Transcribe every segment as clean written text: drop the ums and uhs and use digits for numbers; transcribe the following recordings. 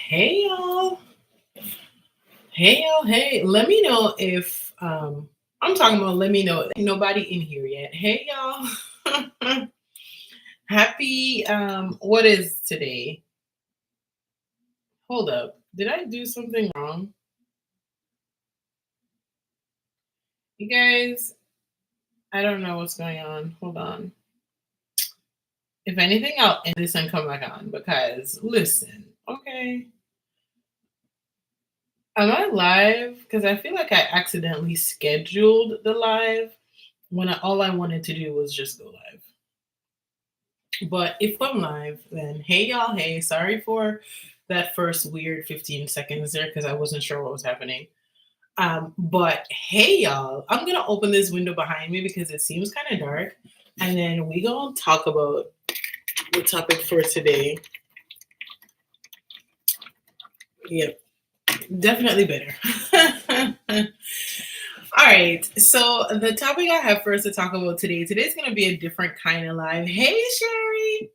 Hey y'all. Hey y'all. Hey. Let me know if I'm talking about let me know. Ain't nobody in here yet. Hey y'all. Happy what is today? Hold up. Did I do something wrong? You guys, I don't know what's going on. Hold on. If anything, I'll end this and come back on because listen, okay. Am I live? Because I feel like I accidentally scheduled the live when all I wanted to do was just go live. But if I'm live, then hey y'all, hey, sorry for that first weird 15 seconds there because I wasn't sure what was happening. But hey y'all, I'm gonna open this window behind me because it seems kind of dark, and then we gonna talk about the topic for today. Yep, definitely better. All right, so the topic I have first to talk about today's gonna be a different kind of live. Hey Sherry,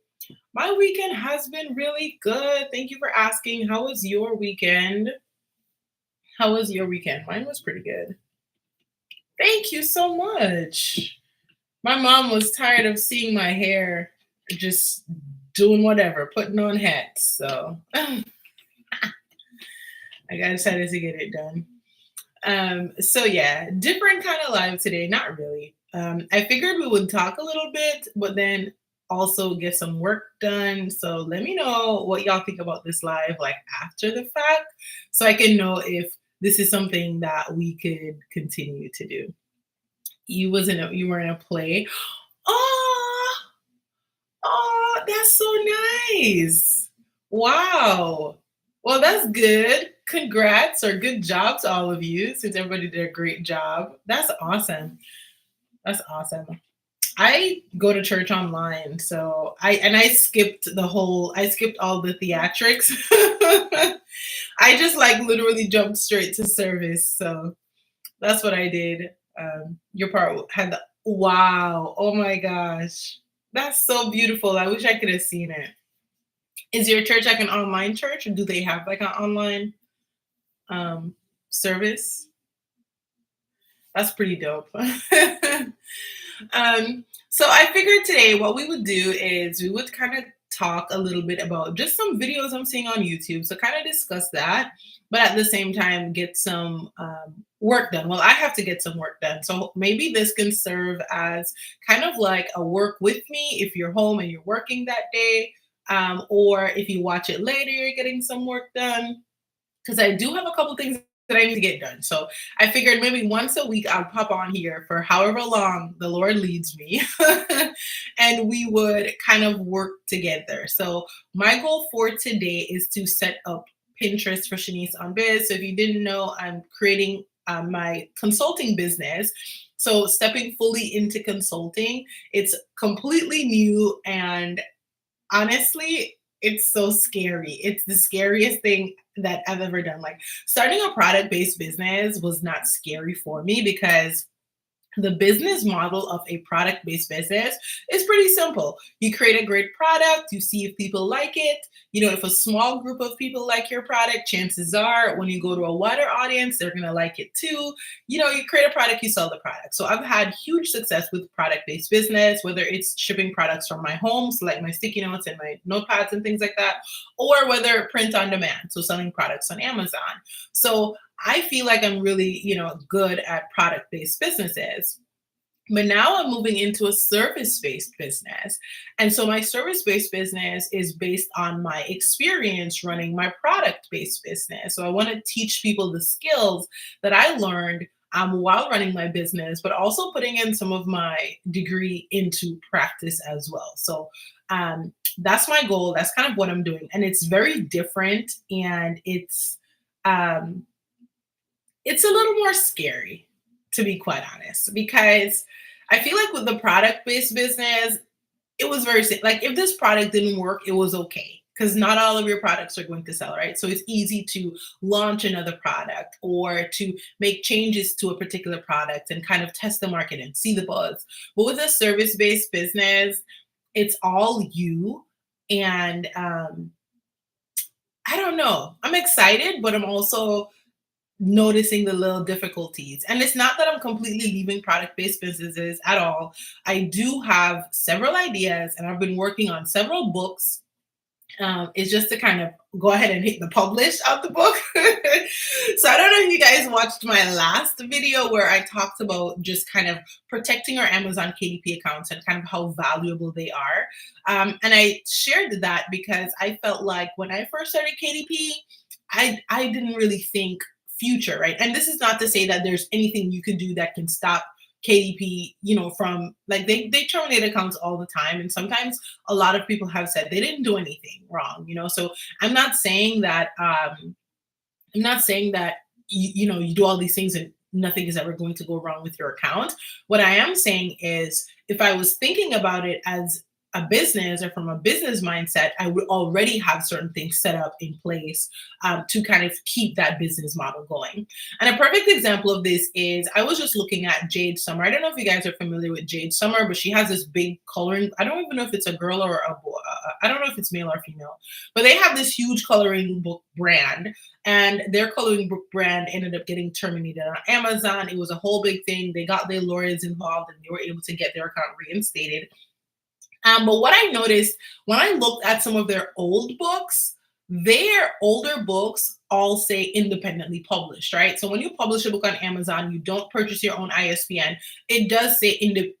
my weekend has been really good. Thank you for asking. How was your weekend? How was your weekend? Mine was pretty good. Thank you so much. My mom was tired of seeing my hair just doing whatever, putting on hats. So I got decided to get it done. So yeah, different kind of live today. Not really. I figured we would talk a little bit, but then also get some work done. So let me know what y'all think about this live, like after the fact, so I can know if this is something that we could continue to do. You were in a play. Oh, oh, that's so nice. Wow. Well, that's good. Congrats or good job to all of you since everybody did a great job. That's awesome. That's awesome. I go to church online, so I skipped I skipped all the theatrics. I just like literally jumped straight to service. So that's what I did. Your part had the wow. Oh my gosh. That's so beautiful. I wish I could have seen it. Is your church like an online church, or do they have like an online um, service? That's pretty dope. So I figured today what we would do is we would kind of talk a little bit about just some videos I'm seeing on YouTube. So kind of discuss that, but at the same time get some work done. Well, I have to get some work done. So maybe this can serve as kind of like a work with me if you're home and you're working that day. Or if you watch it later, you're getting some work done because I do have a couple things that I need to get done. So I figured maybe once a week I'll pop on here for however long the Lord leads me, and we would kind of work together. So my goal for today is to set up Pinterest for Shanice on Biz. So if you didn't know, I'm creating my consulting business. So stepping fully into consulting, it's completely new and honestly, it's so scary. It's the scariest thing that I've ever done. Like starting a product based business was not scary for me because the business model of a product based business is pretty simple. You create a great product, you see if people like it. You know, if a small group of people like your product, chances are when you go to a wider audience, they're going to like it too. You know, you create a product, you sell the product. So I've had huge success with product based business, whether it's shipping products from my home, so like my sticky notes and my notepads and things like that, or whether print on demand, so selling products on Amazon. So I feel like I'm really, good at product based businesses. But now I'm moving into a service based business. And so my service based business is based on my experience running my product based business. So I want to teach people the skills that I learned while running my business, but also putting in some of my degree into practice as well. So that's my goal. That's kind of what I'm doing. And it's very different and um, it's a little more scary, to be quite honest, because I feel like with the product based business, it was like if this product didn't work, it was okay because not all of your products are going to sell, right? So it's easy to launch another product or to make changes to a particular product and kind of test the market and see the buzz. But with a service based business, it's all you. And I don't know. I'm excited, but I'm also noticing the little difficulties. And it's not that I'm completely leaving product based businesses at all. I do have several ideas and I've been working on several books. It's just to kind of go ahead and hit the publish of the book. So I don't know if you guys watched my last video where I talked about just kind of protecting our Amazon KDP accounts and kind of how valuable they are. And I shared that because I felt like when I first started KDP, I didn't really think future, right? And this is not to say that there's anything you could do that can stop KDP, from like they terminate accounts all the time. And sometimes a lot of people have said they didn't do anything wrong. So I'm not saying that you do all these things and nothing is ever going to go wrong with your account. What I am saying is if I was thinking about it as a business or from a business mindset, I would already have certain things set up in place to kind of keep that business model going. And a perfect example of this is I was just looking at Jade Summer. I don't know if you guys are familiar with Jade Summer, but she has this big coloring. I don't even know if it's a girl or a boy. I don't know if it's male or female, but they have this huge coloring book brand. And their coloring book brand ended up getting terminated on Amazon. It was a whole big thing. They got their lawyers involved and they were able to get their account reinstated. But what I noticed when I looked at some of their old books, their older books all say independently published, right? So when you publish a book on Amazon, you don't purchase your own ISBN. It does say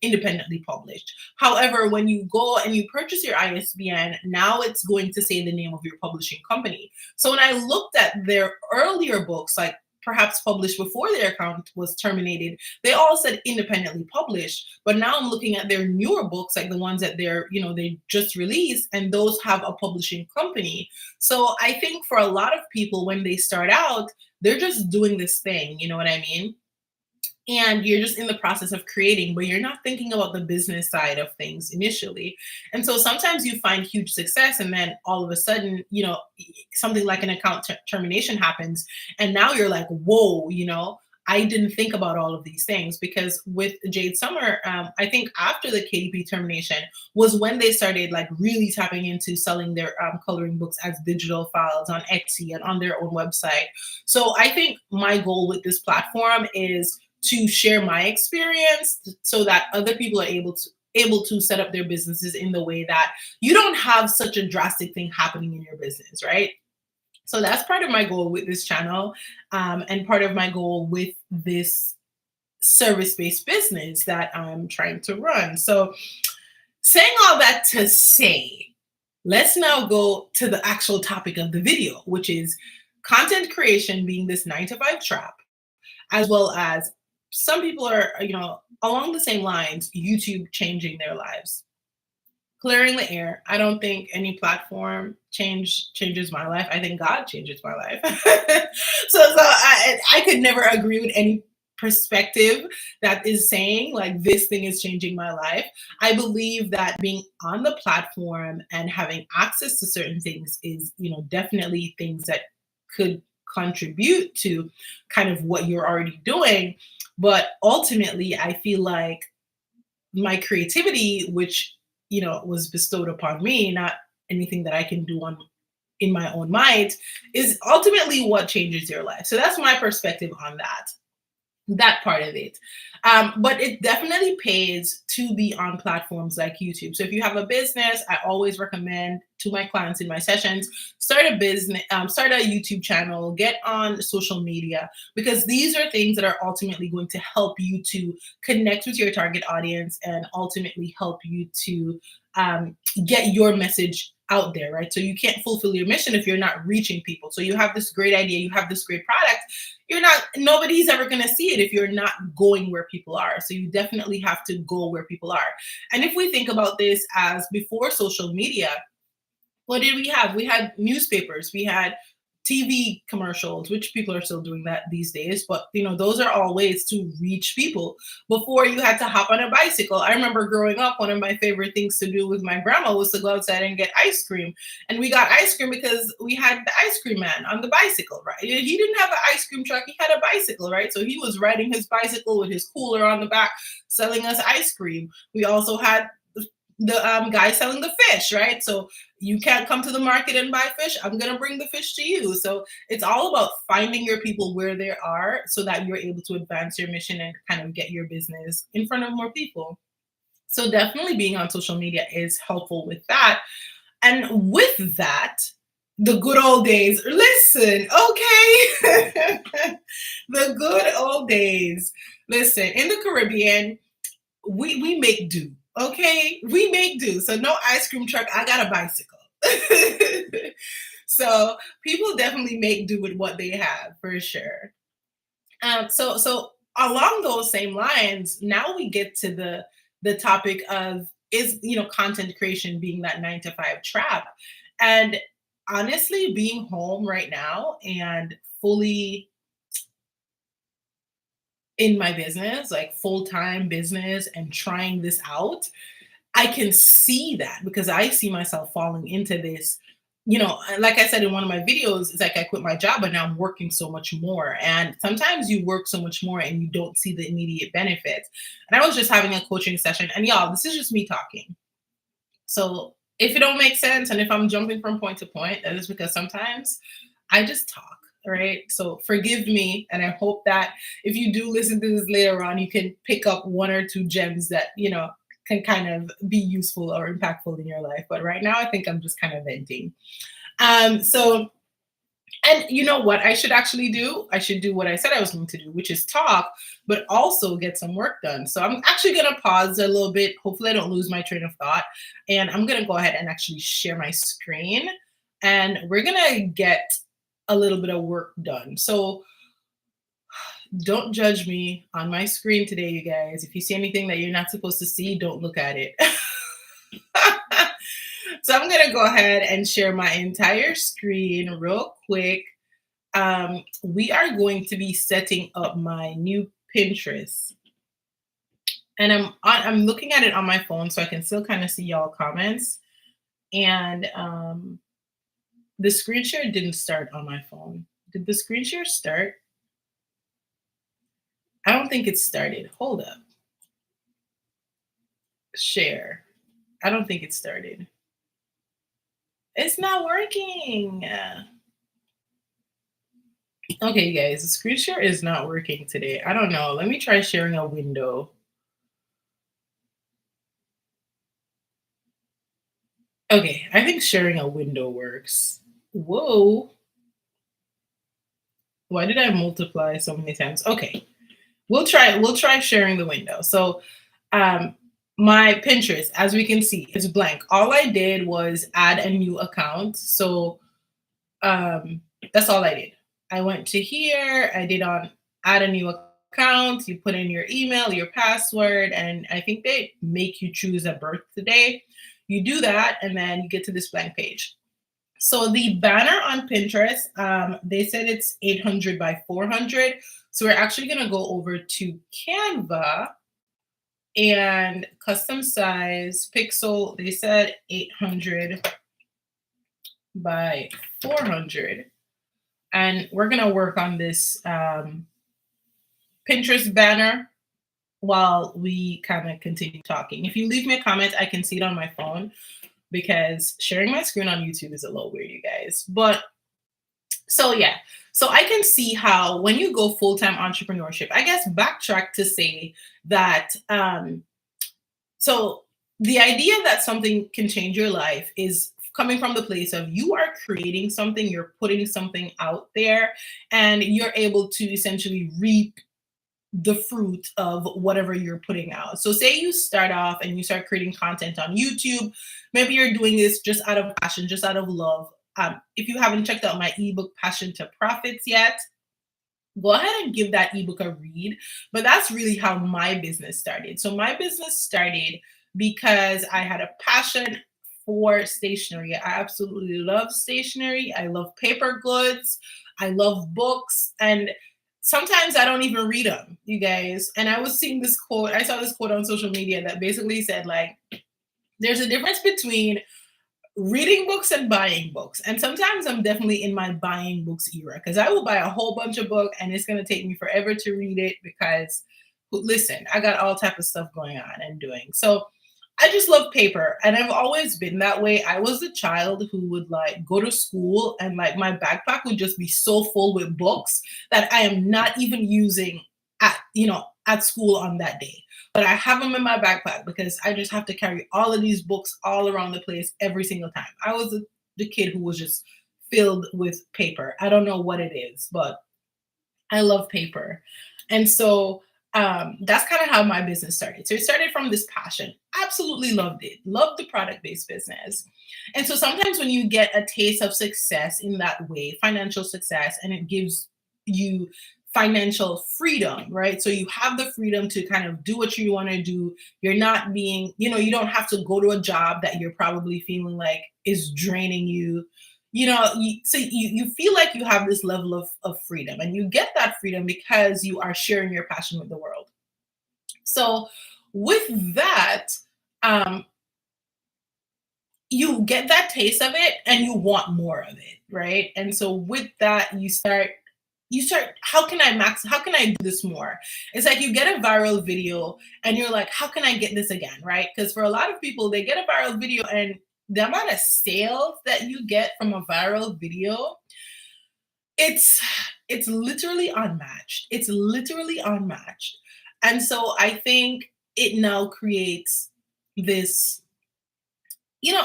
independently published. However, when you go and you purchase your ISBN, now it's going to say the name of your publishing company. So when I looked at their earlier books, like perhaps published before their account was terminated, they all said independently published. But now I'm looking at their newer books, like the ones that they just released, and those have a publishing company. So I think for a lot of people, when they start out, they're just doing this thing, you know what I mean? And you're just in the process of creating, but you're not thinking about the business side of things initially. And so sometimes you find huge success and then all of a sudden, something like an account termination happens. And now you're like, whoa, I didn't think about all of these things. Because with Jade Summer, I think after the KDP termination was when they started like really tapping into selling their coloring books as digital files on Etsy and on their own website. So I think my goal with this platform is to share my experience so that other people are able to set up their businesses in the way that you don't have such a drastic thing happening in your business, right? So that's part of my goal with this channel, and part of my goal with this service-based business that I'm trying to run. So saying all that to say, let's now go to the actual topic of the video, which is content creation being this 9-to-5 trap, as well as some people are, along the same lines, YouTube changing their lives. Clearing the air. I don't think any platform changes my life. I think God changes my life. so I could never agree with any perspective that is saying like this thing is changing my life. I believe that being on the platform and having access to certain things is, definitely things that could contribute to kind of what you're already doing. But ultimately, I feel like my creativity, which, was bestowed upon me, not anything that I can do in my own mind, is ultimately what changes your life. So that's my perspective on that part of it. But it definitely pays to be on platforms like YouTube. So if you have a business, I always recommend to my clients in my sessions, start a business, start a YouTube channel, get on social media, because these are things that are ultimately going to help you to connect with your target audience and ultimately help you to get your message out there, right? So you can't fulfill your mission if you're not reaching people. So you have this great idea, you have this great product, nobody's ever going to see it if you're not going where people are. So you definitely have to go where people are. And if we think about this as before social media, what did we have? We had newspapers, we had TV commercials, which people are still doing that these days, but those are all ways to reach people. Before, you had to hop on a bicycle. I remember growing up, one of my favorite things to do with my grandma was to go outside and get ice cream. And we got ice cream because we had the ice cream man on the bicycle, right? He didn't have an ice cream truck, he had a bicycle, right? So he was riding his bicycle with his cooler on the back, selling us ice cream. We also had the guy selling the fish, right? So you can't come to the market and buy fish. I'm gonna bring the fish to you. So it's all about finding your people where they are, so that you're able to advance your mission and kind of get your business in front of more people. So definitely being on social media is helpful with that. And with that, the good old days. Listen, okay. The good old days. Listen, in the Caribbean, we make do. Okay, we make do. So no ice cream truck. I got a bicycle. So people definitely make do with what they have for sure. So along those same lines, now we get to the topic of, is, content creation being that 9 to 5 trap? And honestly, being home right now and fully in my business, like full-time business, and trying this out, I can see that, because I see myself falling into this. Like I said in one of my videos, it's like I quit my job, but now I'm working so much more. And sometimes you work so much more and you don't see the immediate benefits. And I was just having a coaching session, and y'all, this is just me talking. So if it don't make sense, and if I'm jumping from point to point, that is because sometimes I just talk. Right. So forgive me. And I hope that if you do listen to this later on, you can pick up one or two gems that, can kind of be useful or impactful in your life. But right now, I think I'm just kind of venting. So, and you know what I should actually do? I should do what I said I was going to do, which is talk, but also get some work done. So I'm actually going to pause a little bit. Hopefully, I don't lose my train of thought. And I'm going to go ahead and actually share my screen. And we're going to get a little bit of work done. So don't judge me on my screen today, you guys. If you see anything that you're not supposed to see, don't look at it. So I'm going to go ahead and share my entire screen real quick. We are going to be setting up my new Pinterest. And I'm looking at it on my phone, so I can still kind of see y'all comments. And the screen share didn't start on my phone. Did the screen share start? I don't think it started. Hold up. Share. I don't think it started. It's not working. Okay, guys, the screen share is not working today. I don't know. Let me try sharing a window. Okay, I think sharing a window works. Whoa. Why did I multiply so many times? Okay. We'll try sharing the window. So my Pinterest, as we can see, is blank. All I did was add a new account. So that's all I did. I went to here, I did on add a new account, you put in your email, your password, and I think they make you choose a birthday. You do that, and then you get to this blank page. So the banner on Pinterest, they said it's 800 by 400. So we're actually going to go over to Canva and custom size pixel. They said 800 by 400. And we're going to work on this Pinterest banner while we kind of continue talking. If you leave me a comment, I can see it on my phone, because sharing my screen on YouTube is a little weird, you guys. But so yeah, so I can see how when you go full-time entrepreneurship, I guess backtrack to say that, so the idea that something can change your life is coming from the place of you are creating something, you're putting something out there, and you're able to essentially reap the fruit of whatever you're putting out. So say you start off and you start creating content on YouTube. Maybe you're doing this just out of passion, just out of love. If you haven't checked out my ebook, Passion to Profits, yet, go ahead and give that ebook a read. But that's really how my business started. So my business started because I had a passion for stationery. I absolutely love stationery. I love paper goods. I love books. And sometimes I don't even read them, you guys. And I was seeing this quote. I saw this quote on social media that basically said, like, there's a difference between reading books and buying books. And sometimes I'm definitely in my buying books era, because I will buy a whole bunch of books and it's going to take me forever to read it, because listen, I got all type of stuff going on and doing. So I just love paper, and I've always been that way. I was a child who would like go to school and like my backpack would just be so full with books that I am not even using at school on that day. But I have them in my backpack because I just have to carry all of these books all around the place every single time. I was the kid who was just filled with paper. I don't know what it is, but I love paper. And so that's kind of how my business started. So it started from this passion. Absolutely loved it. Loved the product based business. And so sometimes when you get a taste of success in that way, financial success, and it gives you financial freedom, right? So you have the freedom to kind of do what you want to do. You're not being, you don't have to go to a job that you're probably feeling like is draining you. So you feel like you have this level of freedom, and you get that freedom because you are sharing your passion with the world. So with that, um, you get that taste of it and you want more of it, right? And so with that, you start, how can I do this more? It's like you get a viral video and you're like, how can I get this again, right? Because for a lot of people, they get a viral video, and the amount of sales that you get from a viral video, it's it's literally unmatched. It's literally unmatched. And so I think it now creates this,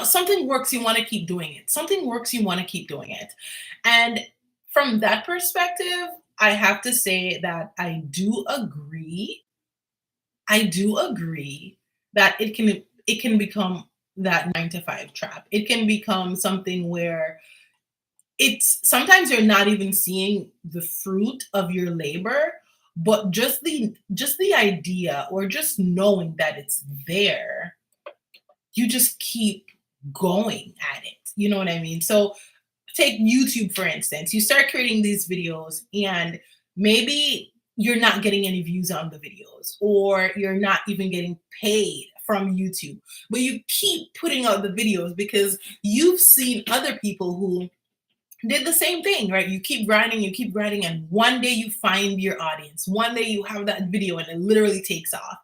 something works, you want to keep doing it. Something works, you want to keep doing it. And from that perspective, I have to say that I do agree that it can become that 9 to 5 trap. It can become something where it's sometimes you're not even seeing the fruit of your labor, but just the idea or just knowing that it's there, you just keep going at it. You know what I mean? So take YouTube for instance. You start creating these videos, and maybe you're not getting any views on the videos, or you're not even getting paid from YouTube, but you keep putting out the videos because you've seen other people who did the same thing, right? You keep grinding, and one day you find your audience. One day you have that video and it literally takes off.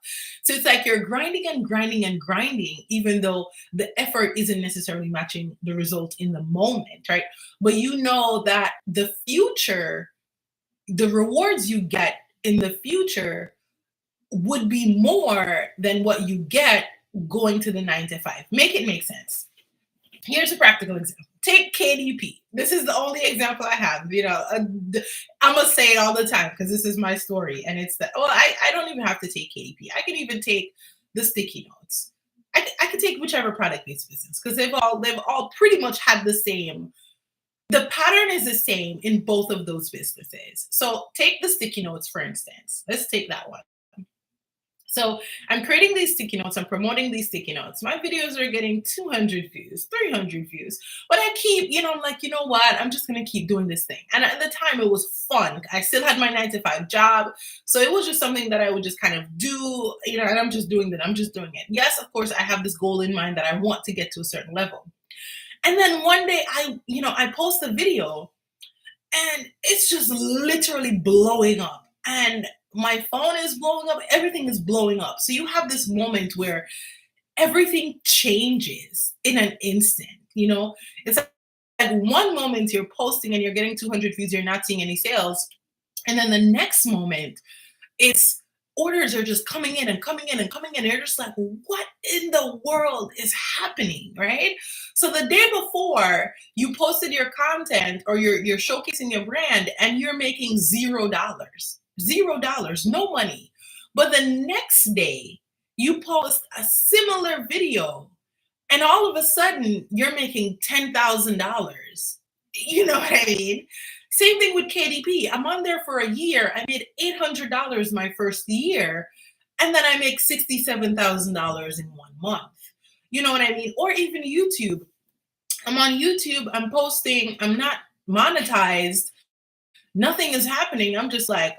So it's like you're grinding and grinding and grinding, even though the effort isn't necessarily matching the result in the moment, right? But you know that the future, the rewards you get in the future would be more than what you get going to the 9 to 5. Make it make sense. Here's a practical example. Take KDP. This is the only example I have. I'm gonna say it all the time because this is my story, and it's that. Well, I don't even have to take KDP. I can even take the sticky notes. I could take whichever product-based business because they've all pretty much had the same. The pattern is the same in both of those businesses. So take the sticky notes for instance. Let's take that one. So I'm creating these sticky notes. I'm promoting these sticky notes. My videos are getting 200 views, 300 views. But I keep, I'm like, you know what? I'm just going to keep doing this thing. And at the time, it was fun. I still had my 9 to 5 job. So it was just something that I would just kind of do, and I'm just doing that. I'm just doing it. Yes, of course, I have this goal in mind that I want to get to a certain level. And then one day I post a video, and it's just literally blowing up. And my phone is blowing up, everything is blowing up. So you have this moment where everything changes in an instant. It's like one moment you're posting and you're getting 200 views, you're not seeing any sales. And then the next moment, it's orders are just coming in and coming in and coming in. And you're just like, what in the world is happening, right? So the day before you posted your content or you're showcasing your brand, and you're making $0, no money. But the next day you post a similar video, and all of a sudden you're making $10,000. You know what I mean? Same thing with KDP. I'm on there for a year. I made $800 my first year, and then I make $67,000 in 1 month. You know what I mean? Or even YouTube. I'm on YouTube. I'm posting. I'm not monetized. Nothing is happening. I'm just like,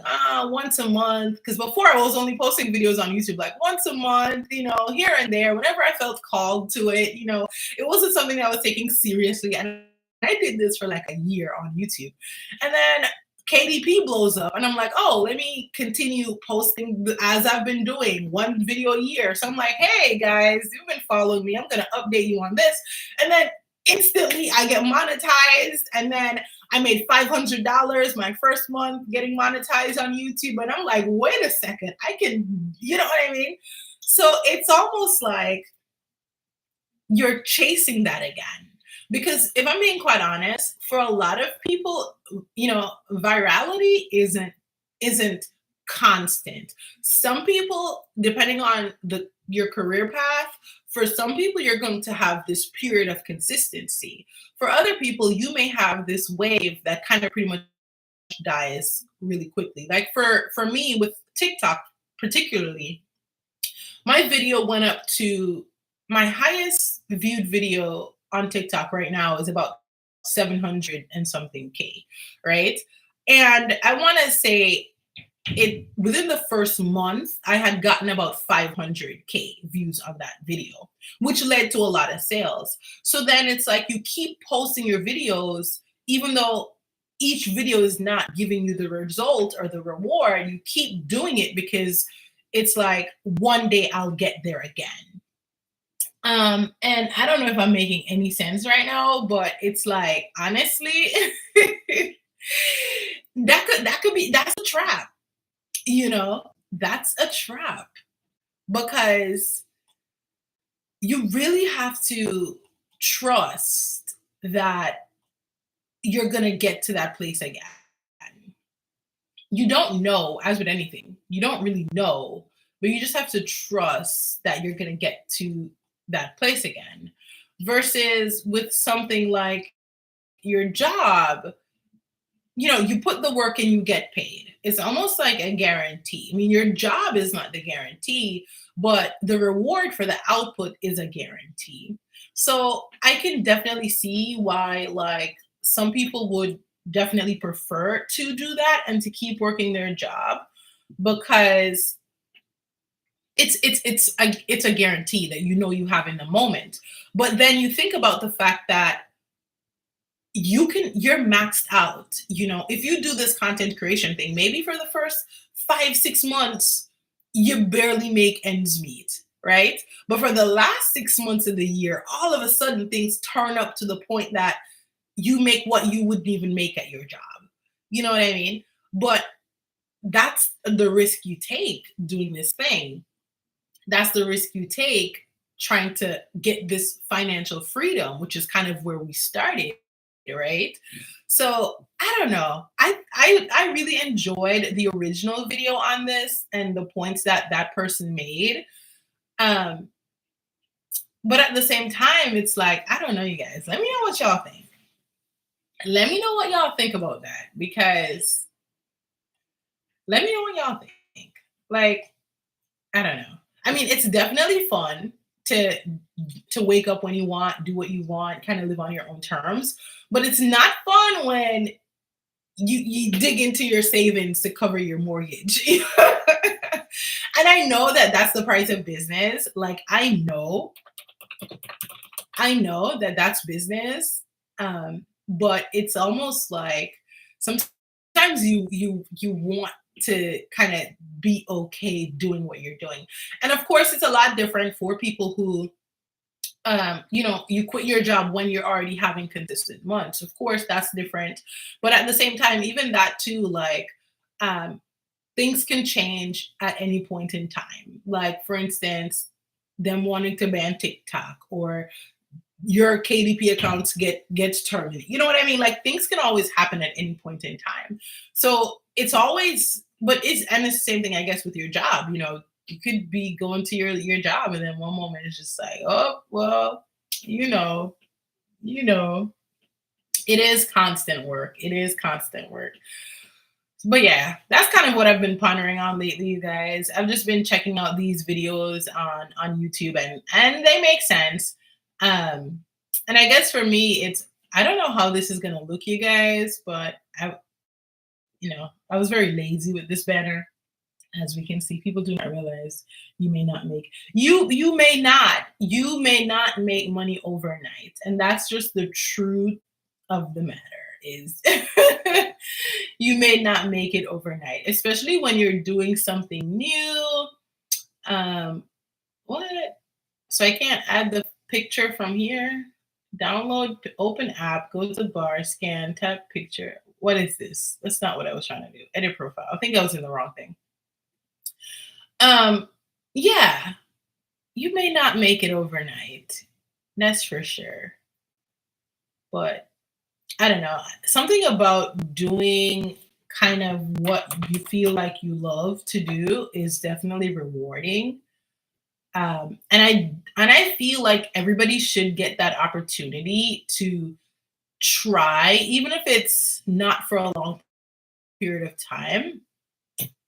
once a month. Because before I was only posting videos on YouTube like once a month, here and there, whenever I felt called to it. It wasn't something I was taking seriously. And I did this for like a year on YouTube. And then KDP blows up, and I'm like, oh, let me continue posting as I've been doing, one video a year. So I'm like, hey guys, you've been following me. I'm gonna update you on this, and then instantly I get monetized, and then I made $500 my first month getting monetized on YouTube, and I'm like, wait a second, I can, you know what I mean? So it's almost like you're chasing that again. Because if I'm being quite honest, for a lot of people, virality isn't constant. Some people, depending on your career path, for some people you're going to have this period of consistency. For other people, you may have this wave that kind of pretty much dies really quickly. Like for me with TikTok particularly, my video went up to my highest viewed video on TikTok right now is about 700 and something K, right? And I want to say it within the first month, I had gotten about 500K views on that video, which led to a lot of sales. So then it's like you keep posting your videos, even though each video is not giving you the result or the reward, you keep doing it because it's like one day I'll get there again. And I don't know if I'm making any sense right now, but it's like, honestly, that's a trap. That's a trap, because you really have to trust that you're going to get to that place again. You don't know, as with anything, you don't really know, but you just have to trust that you're going to get to that place again. Versus with something like your job, you put the work and you get paid. It's almost like a guarantee. I mean, your job is not the guarantee, but the reward for the output is a guarantee. So I can definitely see why, like, some people would definitely prefer to do that and to keep working their job, because it's a guarantee that you have in the moment. But then you think about the fact that you're maxed out. If you do this content creation thing, maybe for the first 5-6 months you barely make ends meet, right? But for the last 6 months of the year, all of a sudden things turn up to the point that you make what you wouldn't even make at your job. You know what I mean? But that's the risk you take doing this thing. That's the risk you take trying to get this financial freedom, which is kind of where we started, right? So I don't know. I really enjoyed the original video on this and the points that person made. But at the same time, it's like, I don't know, you guys. Let me know what y'all think. Let me know what y'all think about that, because let me know what y'all think. Like, I don't know. I mean, it's definitely fun to wake up when you want, do what you want, kind of live on your own terms. But it's not fun when you dig into your savings to cover your mortgage. And I know that that's the price of business. Like, I know that that's business. But it's almost like sometimes you want to kind of be okay doing what you're doing. And of course, it's a lot different for people who, you quit your job when you're already having consistent months. Of course, that's different. But at the same time, even that too, like, things can change at any point in time. Like, for instance, them wanting to ban TikTok, or your KDP accounts gets terminated. You know what I mean? Like, things can always happen at any point in time. So it's always, and it's the same thing, I guess, with your job. You could be going to your job, and then one moment it's just like, oh, well, it is constant work. It is constant work. But yeah, that's kind of what I've been pondering on lately, you guys. I've just been checking out these videos on YouTube, and they make sense. And I guess for me, I don't know how this is gonna look, you guys, but I was very lazy with this banner. As we can see, people do not realize you may not make money overnight, and that's just the truth of the matter. Is You may not make it overnight, especially when you're doing something new. Um, what? So I can't add the picture from here. Download, open app, go to bar, scan, tap picture. What is this? That's not what I was trying to do. Edit profile. I think I was in the wrong thing. Um, yeah, you may not make it overnight. That's for sure. But I don't know. Something about doing kind of what you feel like you love to do is definitely rewarding. And I feel like everybody should get that opportunity to try, even if it's not for a long period of time.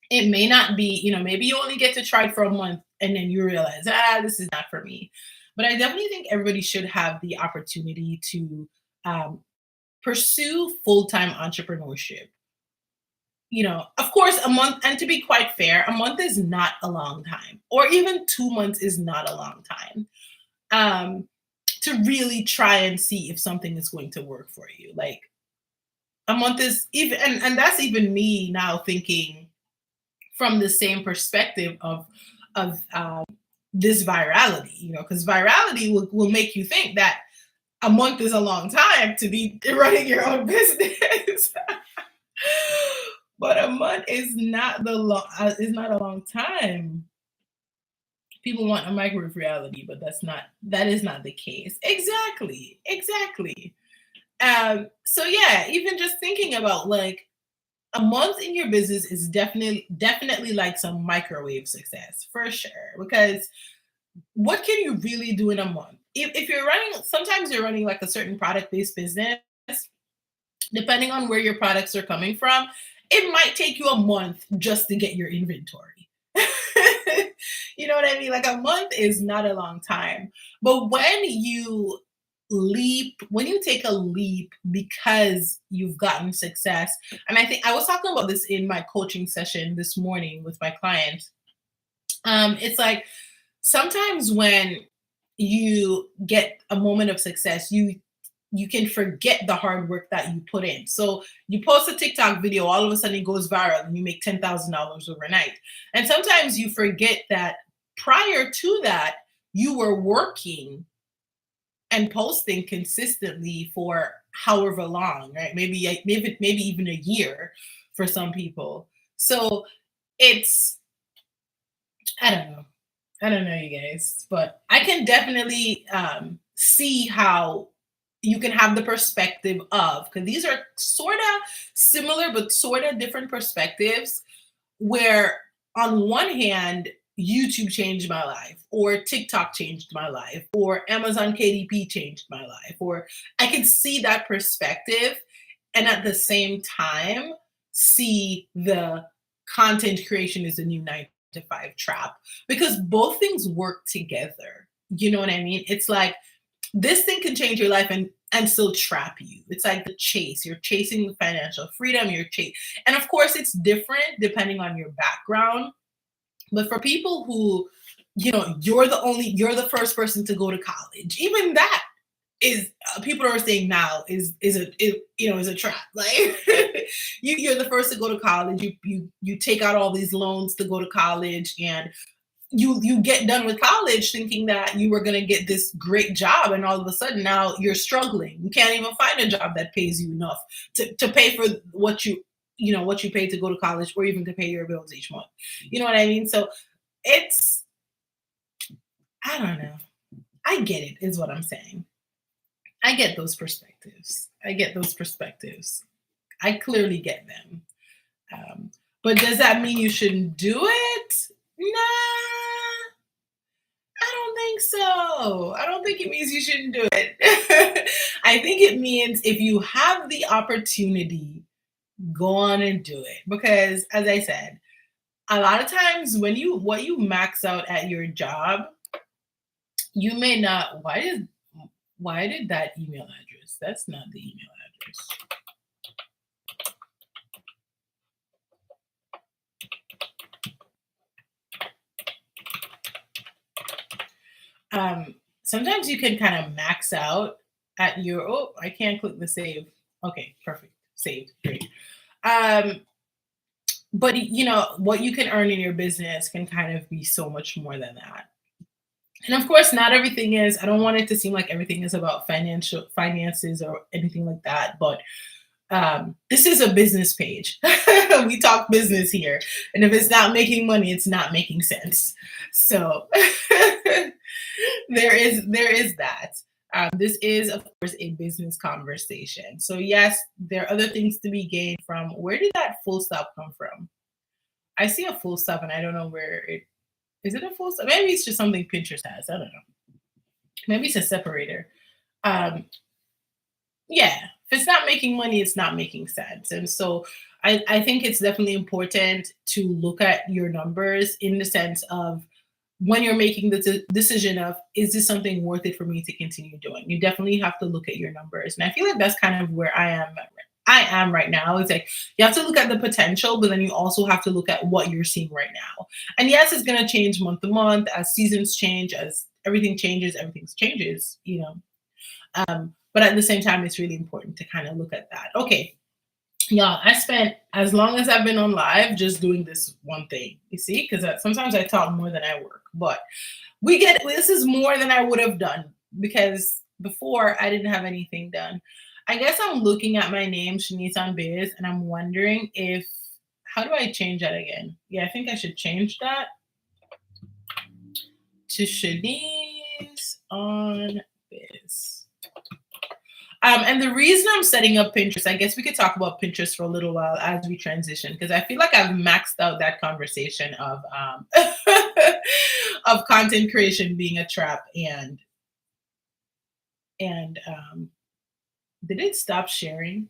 It may not be, maybe you only get to try for a month and then you realize, this is not for me. But I definitely think everybody should have the opportunity to um, pursue full-time entrepreneurship. Of course, a month, and to be quite fair, a month is not a long time, or even 2 months is not a long time um, to really try and see if something is going to work for you. Like a month is even, and that's even me now thinking from the same perspective of this virality, because virality will make you think that a month is a long time to be running your own business. But a month is not a long time. People want a microwave reality, but that is not the case. Exactly. So yeah, even just thinking about like a month in your business is definitely like some microwave success for sure. Because what can you really do in a month? If you're running, sometimes you're running like a certain product based business, depending on where your products are coming from, it might take you a month just to get your inventory. You know what I mean? Like a month is not a long time. But when you take a leap because you've gotten success, and I think I was talking about this in my coaching session this morning with my client. It's like sometimes when you get a moment of success, you can forget the hard work that you put in. So you post a TikTok video, all of a sudden it goes viral and you make $10,000 overnight. And sometimes you forget that prior to that, you were working and posting consistently for however long, right? Maybe even a year for some people. So it's I don't know. I don't know, you guys, but I can definitely see how you can have the perspective of, because these are sort of similar but sort of different perspectives, where on one hand, YouTube changed my life, or TikTok changed my life, or Amazon KDP changed my life, or I can see that perspective and at the same time see the content creation is a new 9 to 5 trap, because both things work together. You know what I mean? It's like this thing can change your life and still trap you. It's like the chase. You're chasing the financial freedom. And of course, it's different depending on your background. But for people who, you're the first person to go to college. Even that is people are saying now is a trap. Like you're the first to go to college. You take out all these loans to go to college, and you get done with college thinking that you were going to get this great job, and all of a sudden now you're struggling. You can't even find a job that pays you enough to pay for what you pay to go to college, or even to pay your bills each month. You know what I mean? So it's I don't know. I get it, is what I'm saying. I get those perspectives. I clearly get them. But does that mean you shouldn't do it? Nah, I don't think so. I don't think it means you shouldn't do it. I think it means if you have the opportunity, go on and do it. Because as I said, a lot of times when you max out at your job, you may not. Why did that email address? That's not the email address. Sometimes you can kind of max out at your, I can't click the save. Okay, perfect. Saved. Great. Um, but what you can earn in your business can kind of be so much more than that. And of course, not everything is. I don't want it to seem like everything is about finances or anything like that. But this is a business page. We talk business here, and if it's not making money, it's not making sense. So there is that. This is, of course, a business conversation. So yes, there are other things to be gained from. Where did that full stop come from? I see a full stop, and I don't know where it is. It a full stop? Maybe it's just something Pinterest has. I don't know. Maybe it's a separator. Um, yeah, if it's not making money, it's not making sense. And so I think it's definitely important to look at your numbers in the sense of when you're making the decision of, is this something worth it for me to continue doing? You definitely have to look at your numbers. And I feel like that's kind of where I am right now. It's like you have to look at the potential, but then you also have to look at what you're seeing right now. And yes, it's going to change month to month as seasons change, as everything changes, but at the same time, it's really important to kind of look at that. Okay, y'all, I spent as long as I've been on live just doing this one thing. You see, because sometimes I talk more than I work, but this is more than I would have done because before I didn't have anything done. I guess I'm looking at my name, Shanice on Biz, and I'm wondering how do I change that again? Yeah, I think I should change that to Shanice on Biz. And the reason I'm setting up Pinterest, I guess we could talk about Pinterest for a little while as we transition, because I feel like I've maxed out that conversation of of content creation being a trap and did it stop sharing?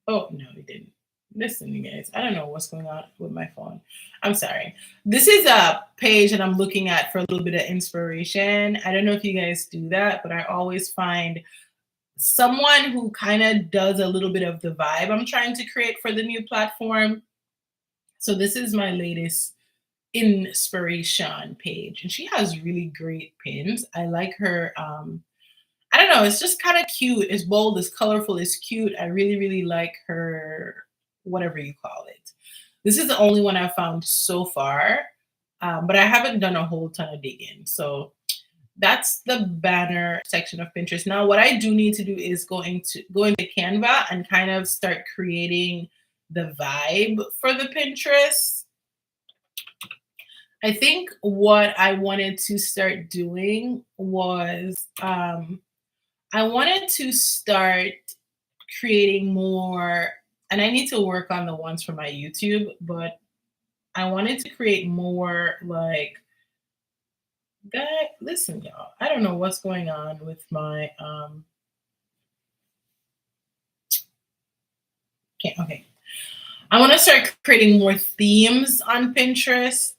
Oh no, it didn't. Listen, you guys, I don't know what's going on with my phone. I'm sorry. This is a page that I'm looking at for a little bit of inspiration. I don't know if you guys do that, but I always find someone who kind of does a little bit of the vibe I'm trying to create for the new platform. So this is my latest inspiration page, and she has really great pins. I like her. I don't know. It's just kind of cute. It's bold. It's colorful. It's cute. I really, really like her. Whatever you call it. This is the only one I've found so far, but I haven't done a whole ton of digging. So that's the banner section of Pinterest. Now, what I do need to do is go into Canva and kind of start creating the vibe for the Pinterest. I think what I wanted to start doing was I wanted to start creating more, and I need to work on the ones for my YouTube, but I wanted to create more like that. Listen, y'all, I don't know what's going on with my okay. I want to start creating more themes on Pinterest.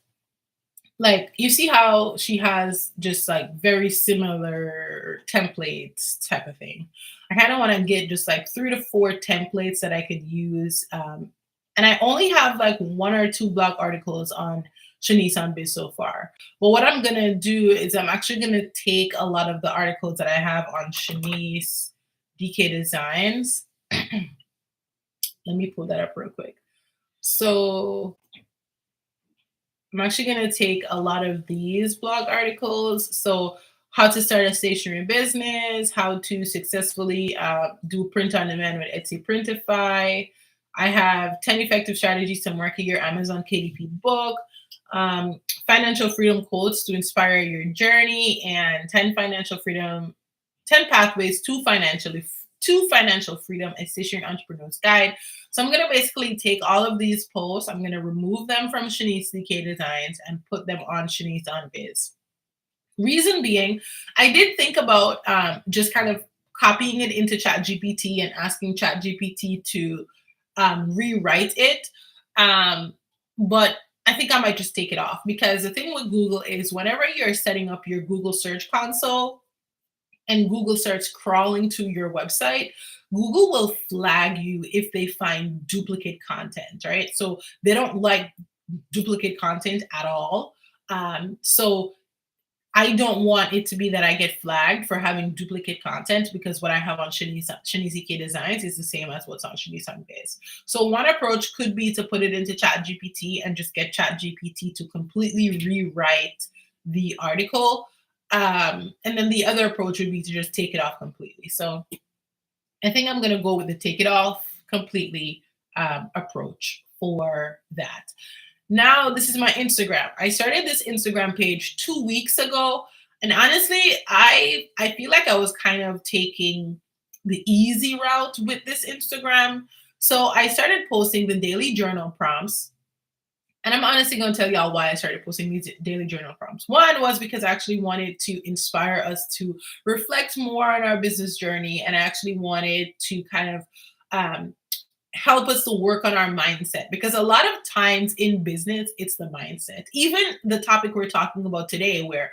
Like, you see how she has just like very similar templates type of thing. I kind of want to get just like 3 to 4 templates that I could use. And I only have like 1 or 2 blog articles on Shanice on Biz so far. But what I'm going to do is I'm actually going to take a lot of the articles that I have on Shanice DK Designs. Let me pull that up real quick. So I'm actually going to take a lot of these blog articles. So how to start a stationery business, how to successfully do print on demand with Etsy Printify. I have 10 effective strategies to market your Amazon KDP book, financial freedom quotes to inspire your journey, and 10 pathways to financial freedom, a stationery entrepreneur's guide. So I'm going to basically take all of these posts, I'm going to remove them from Shanice DK Designs and put them on Shanice on Biz. Reason being, I did think about just kind of copying it into ChatGPT and asking ChatGPT to rewrite it. But I think I might just take it off, because the thing with Google is whenever you're setting up your Google Search Console and Google starts crawling to your website, Google will flag you if they find duplicate content, right? So they don't like duplicate content at all. So I don't want it to be that I get flagged for having duplicate content because what I have on Shanice K Designs is the same as what's on Shanice Biz. So one approach could be to put it into ChatGPT and just get ChatGPT to completely rewrite the article. And then the other approach would be to just take it off completely. So I think I'm going to go with the take it off completely approach for that. Now, this is my Instagram. I started this Instagram page 2 weeks ago. And honestly, I feel like I was kind of taking the easy route with this Instagram. So I started posting the daily journal prompts. And I'm honestly going to tell y'all why I started posting these daily journal prompts. One was because I actually wanted to inspire us to reflect more on our business journey. And I actually wanted to kind of help us to work on our mindset, because a lot of times in business, it's the mindset. Even the topic we're talking about today, where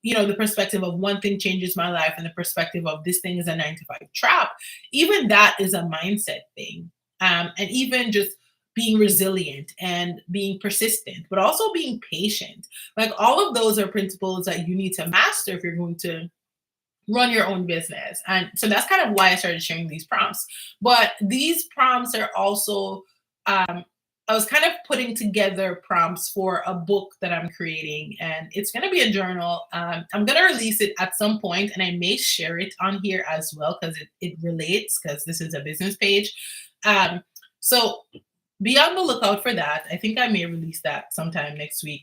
the perspective of one thing changes my life and the perspective of this thing is a 9 to 5 trap, even that is a mindset thing. And even just being resilient and being persistent, but also being patient. Like all of those are principles that you need to master if you're going to run your own business. And so that's kind of why I started sharing these prompts. But these prompts are also, I was kind of putting together prompts for a book that I'm creating, and it's going to be a journal. I'm going to release it at some point, and I may share it on here as well because it relates, because this is a business page. So be on the lookout for that. I think I may release that sometime next week.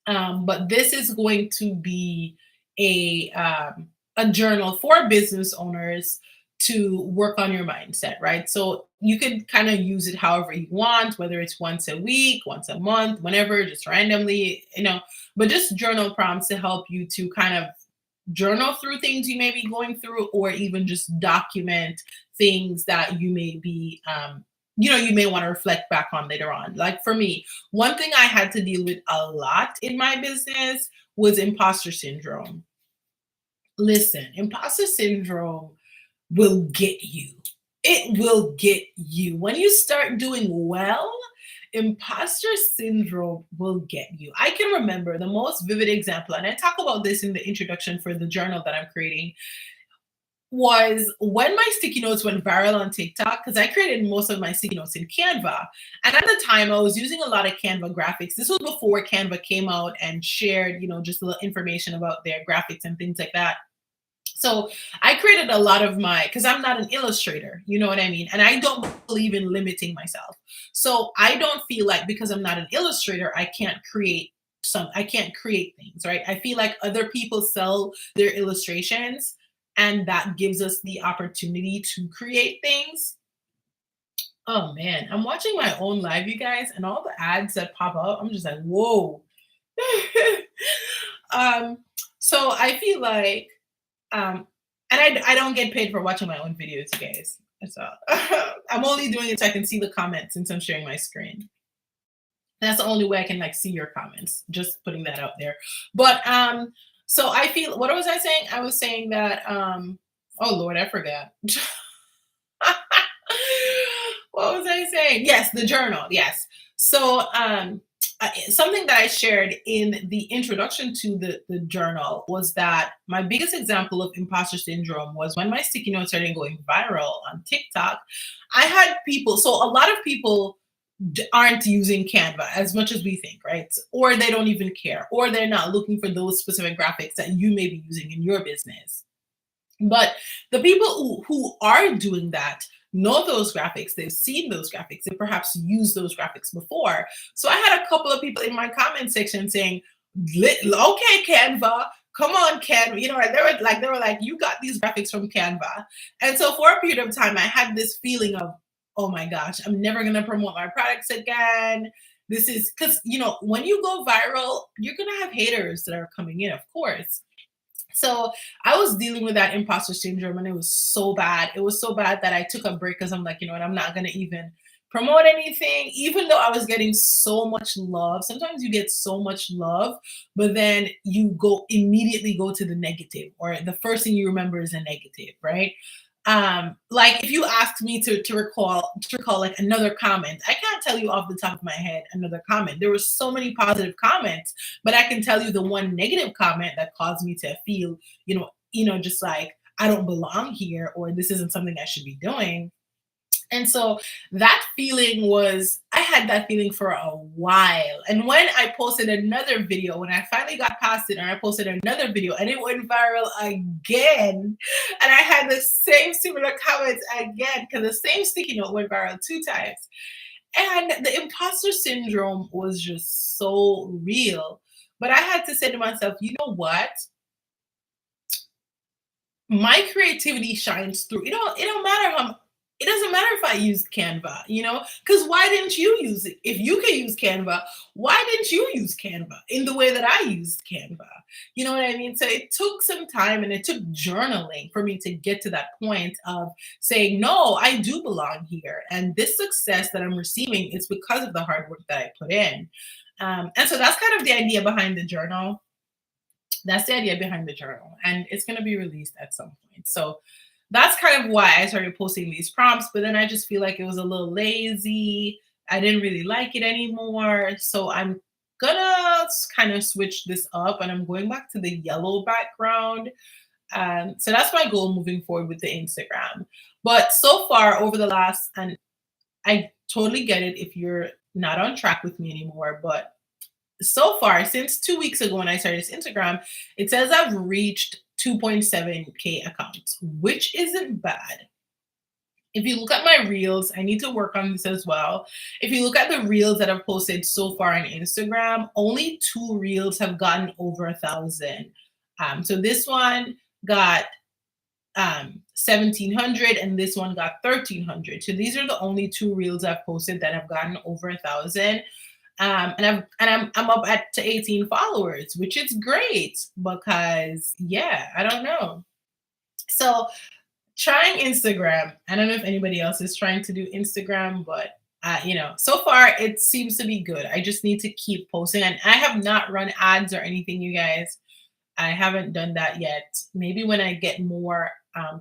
But this is going to be a journal for business owners to work on your mindset, right? So you can kind of use it however you want, whether it's once a week, once a month, whenever, just randomly, but just journal prompts to help you to kind of journal through things you may be going through, or even just document things that you may be you may want to reflect back on later on. Like for me, one thing I had to deal with a lot in my business was imposter syndrome. Listen, imposter syndrome will get you. It will get you. When you start doing well, imposter syndrome will get you. I can remember the most vivid example, and I talk about this in the introduction for the journal that I'm creating, was when my sticky notes went viral on TikTok, because I created most of my sticky notes in Canva. And at the time, I was using a lot of Canva graphics. This was before Canva came out and shared, just a little information about their graphics and things like that. So I created a lot of because I'm not an illustrator, you know what I mean? And I don't believe in limiting myself. So I don't feel like because I'm not an illustrator, I can't create things, right? I feel like other people sell their illustrations, and that gives us the opportunity to create things. Oh man, I'm watching my own live, you guys, and all the ads that pop up, I'm just like, whoa. So I feel like, and I don't get paid for watching my own videos, you guys. So I'm only doing it so I can see the comments since I'm sharing my screen. That's the only way I can see your comments. Just putting that out there. But so I feel, what was I saying? I was saying that, oh Lord, I forgot. What was I saying? Yes, the journal. Yes. So something that I shared in the introduction to the journal was that my biggest example of imposter syndrome was when my sticky notes started going viral on TikTok. I had people, so a lot of people aren't using Canva as much as we think, right? Or they don't even care, or they're not looking for those specific graphics that you may be using in your business. But the people who are doing that know those graphics, they've seen those graphics, they perhaps used those graphics before. So I had a couple of people in my comment section saying, okay, Canva, come on, Canva. They were like, you got these graphics from Canva. And so for a period of time, I had this feeling of, oh my gosh, I'm never going to promote my products again. This is because, when you go viral, you're going to have haters that are coming in, of course. So I was dealing with that imposter syndrome, and it was so bad. It was so bad that I took a break because I'm like, what, I'm not going to even promote anything, even though I was getting so much love. Sometimes you get so much love, but then you immediately go to the negative, or the first thing you remember is a negative, right? Like if you asked me to recall like another comment, I can't tell you off the top of my head another comment. There were so many positive comments, but I can tell you the one negative comment that caused me to feel, just like I don't belong here or this isn't something I should be doing. And so that feeling was, I had that feeling for a while. And when I posted another video, when I finally got past it and I posted another video and it went viral again, and I had the same similar comments again, because the same sticky note went viral 2 times. And the imposter syndrome was just so real. But I had to say to myself, you know what? My creativity shines through. It don't matter how it doesn't matter if I used Canva, because why didn't you use it? If you can use Canva, why didn't you use Canva in the way that I used Canva? You know what I mean? So it took some time and it took journaling for me to get to that point of saying, no, I do belong here. And this success that I'm receiving is because of the hard work that I put in. And so that's kind of the idea behind the journal. That's the idea behind the journal, and it's going to be released at some point. So that's kind of why I started posting these prompts, but then I just feel like it was a little lazy. I didn't really like it anymore. So I'm gonna kind of switch this up and I'm going back to the yellow background. So that's my goal moving forward with the Instagram. But so far over the last, and I totally get it if you're not on track with me anymore, but so far, since 2 weeks ago when I started this Instagram, it says I've reached 2.7K accounts, which isn't bad. If you look at my reels, I need to work on this as well. If you look at the reels that I've posted so far on Instagram, only 2 reels have gotten over 1,000. So this one got 1,700 and this one got 1,300. So these are the only 2 reels I've posted that have gotten over 1,000. And I'm up at to 18 followers, which is great because yeah, I don't know. So trying Instagram. I don't know if anybody else is trying to do Instagram, but so far it seems to be good. I just need to keep posting, and I have not run ads or anything, you guys. I haven't done that yet. Maybe when I get more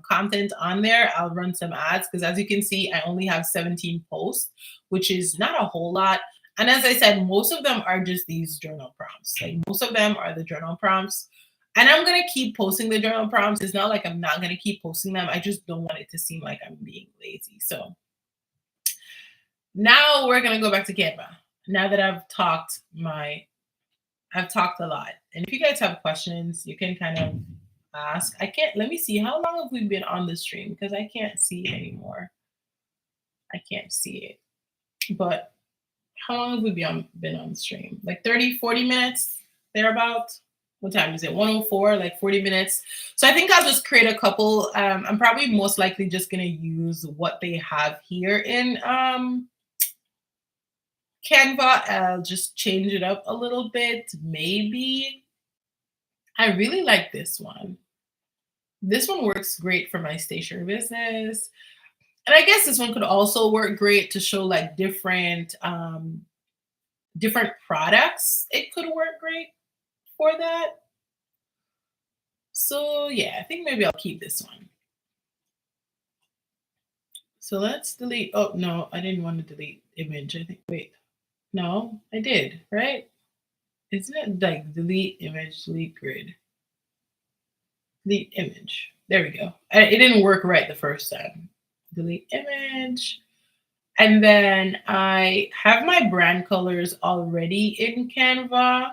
content on there, I'll run some ads because, as you can see, I only have 17 posts, which is not a whole lot. And as I said, most of them are just these journal prompts. Like most of them are the journal prompts. And I'm going to keep posting the journal prompts. It's not like I'm not going to keep posting them. I just don't want it to seem like I'm being lazy. So now we're going to go back to Canva. Now that I've talked a lot. And if you guys have questions, you can kind of ask. Let me see, how long have we been on the stream? Because I can't see it anymore. I can't see it. But how long have we been on the stream? Like 30, 40 minutes, thereabout. What time is it? 104, like 40 minutes. So I think I'll just create a couple. I'm probably most likely just going to use what they have here in Canva. I'll just change it up a little bit, maybe. I really like this one. This one works great for my stationery business. And I guess this one could also work great to show like different products. It could work great for that. So yeah, I think maybe I'll keep this one. So let's delete. Oh no, I didn't want to delete image. I think, wait, no, I did, right? Isn't it like delete image, delete grid, delete image? There we go. It didn't work right the first time. Delete image. And then I have my brand colors already in Canva.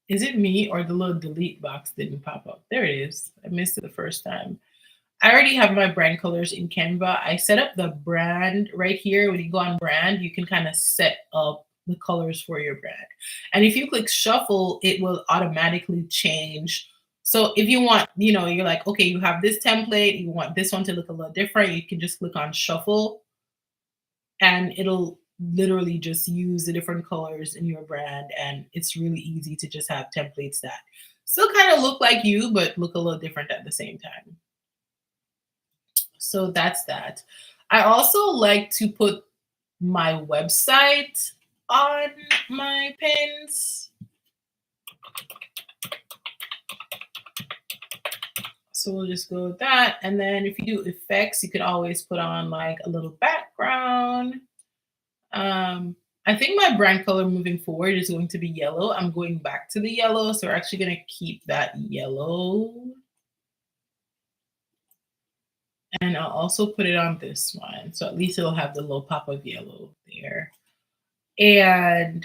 Is it me or the little delete box didn't pop up? There it is. I missed it the first time. I already have my brand colors in Canva. I set up the brand right here. When you go on brand, you can kind of set up the colors for your brand. And if you click shuffle, it will automatically change. So if you want, you're like, okay, you have this template, you want this one to look a little different, you can just click on shuffle and it'll literally just use the different colors in your brand. And it's really easy to just have templates that still kind of look like you, but look a little different at the same time. So that's that. I also like to put my website on my pins. So we'll just go with that. And then if you do effects, you could always put on like a little background. Um, I think my brand color moving forward is going to be yellow. I'm going back to the yellow. So we're actually going to keep that yellow. And I'll also put it on this one. So at least it'll have the little pop of yellow there. And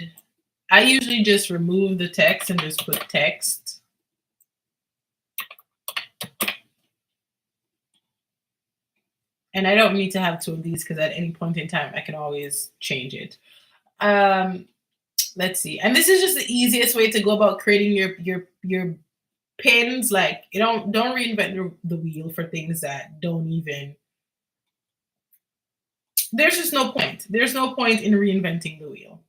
I usually just remove the text and just put text. And I don't need to have two of these because at any point in time, I can always change it. Let's see. And this is just the easiest way to go about creating your pins. Like, you don't reinvent the wheel for things that don't even, there's just no point. There's no point in reinventing the wheel.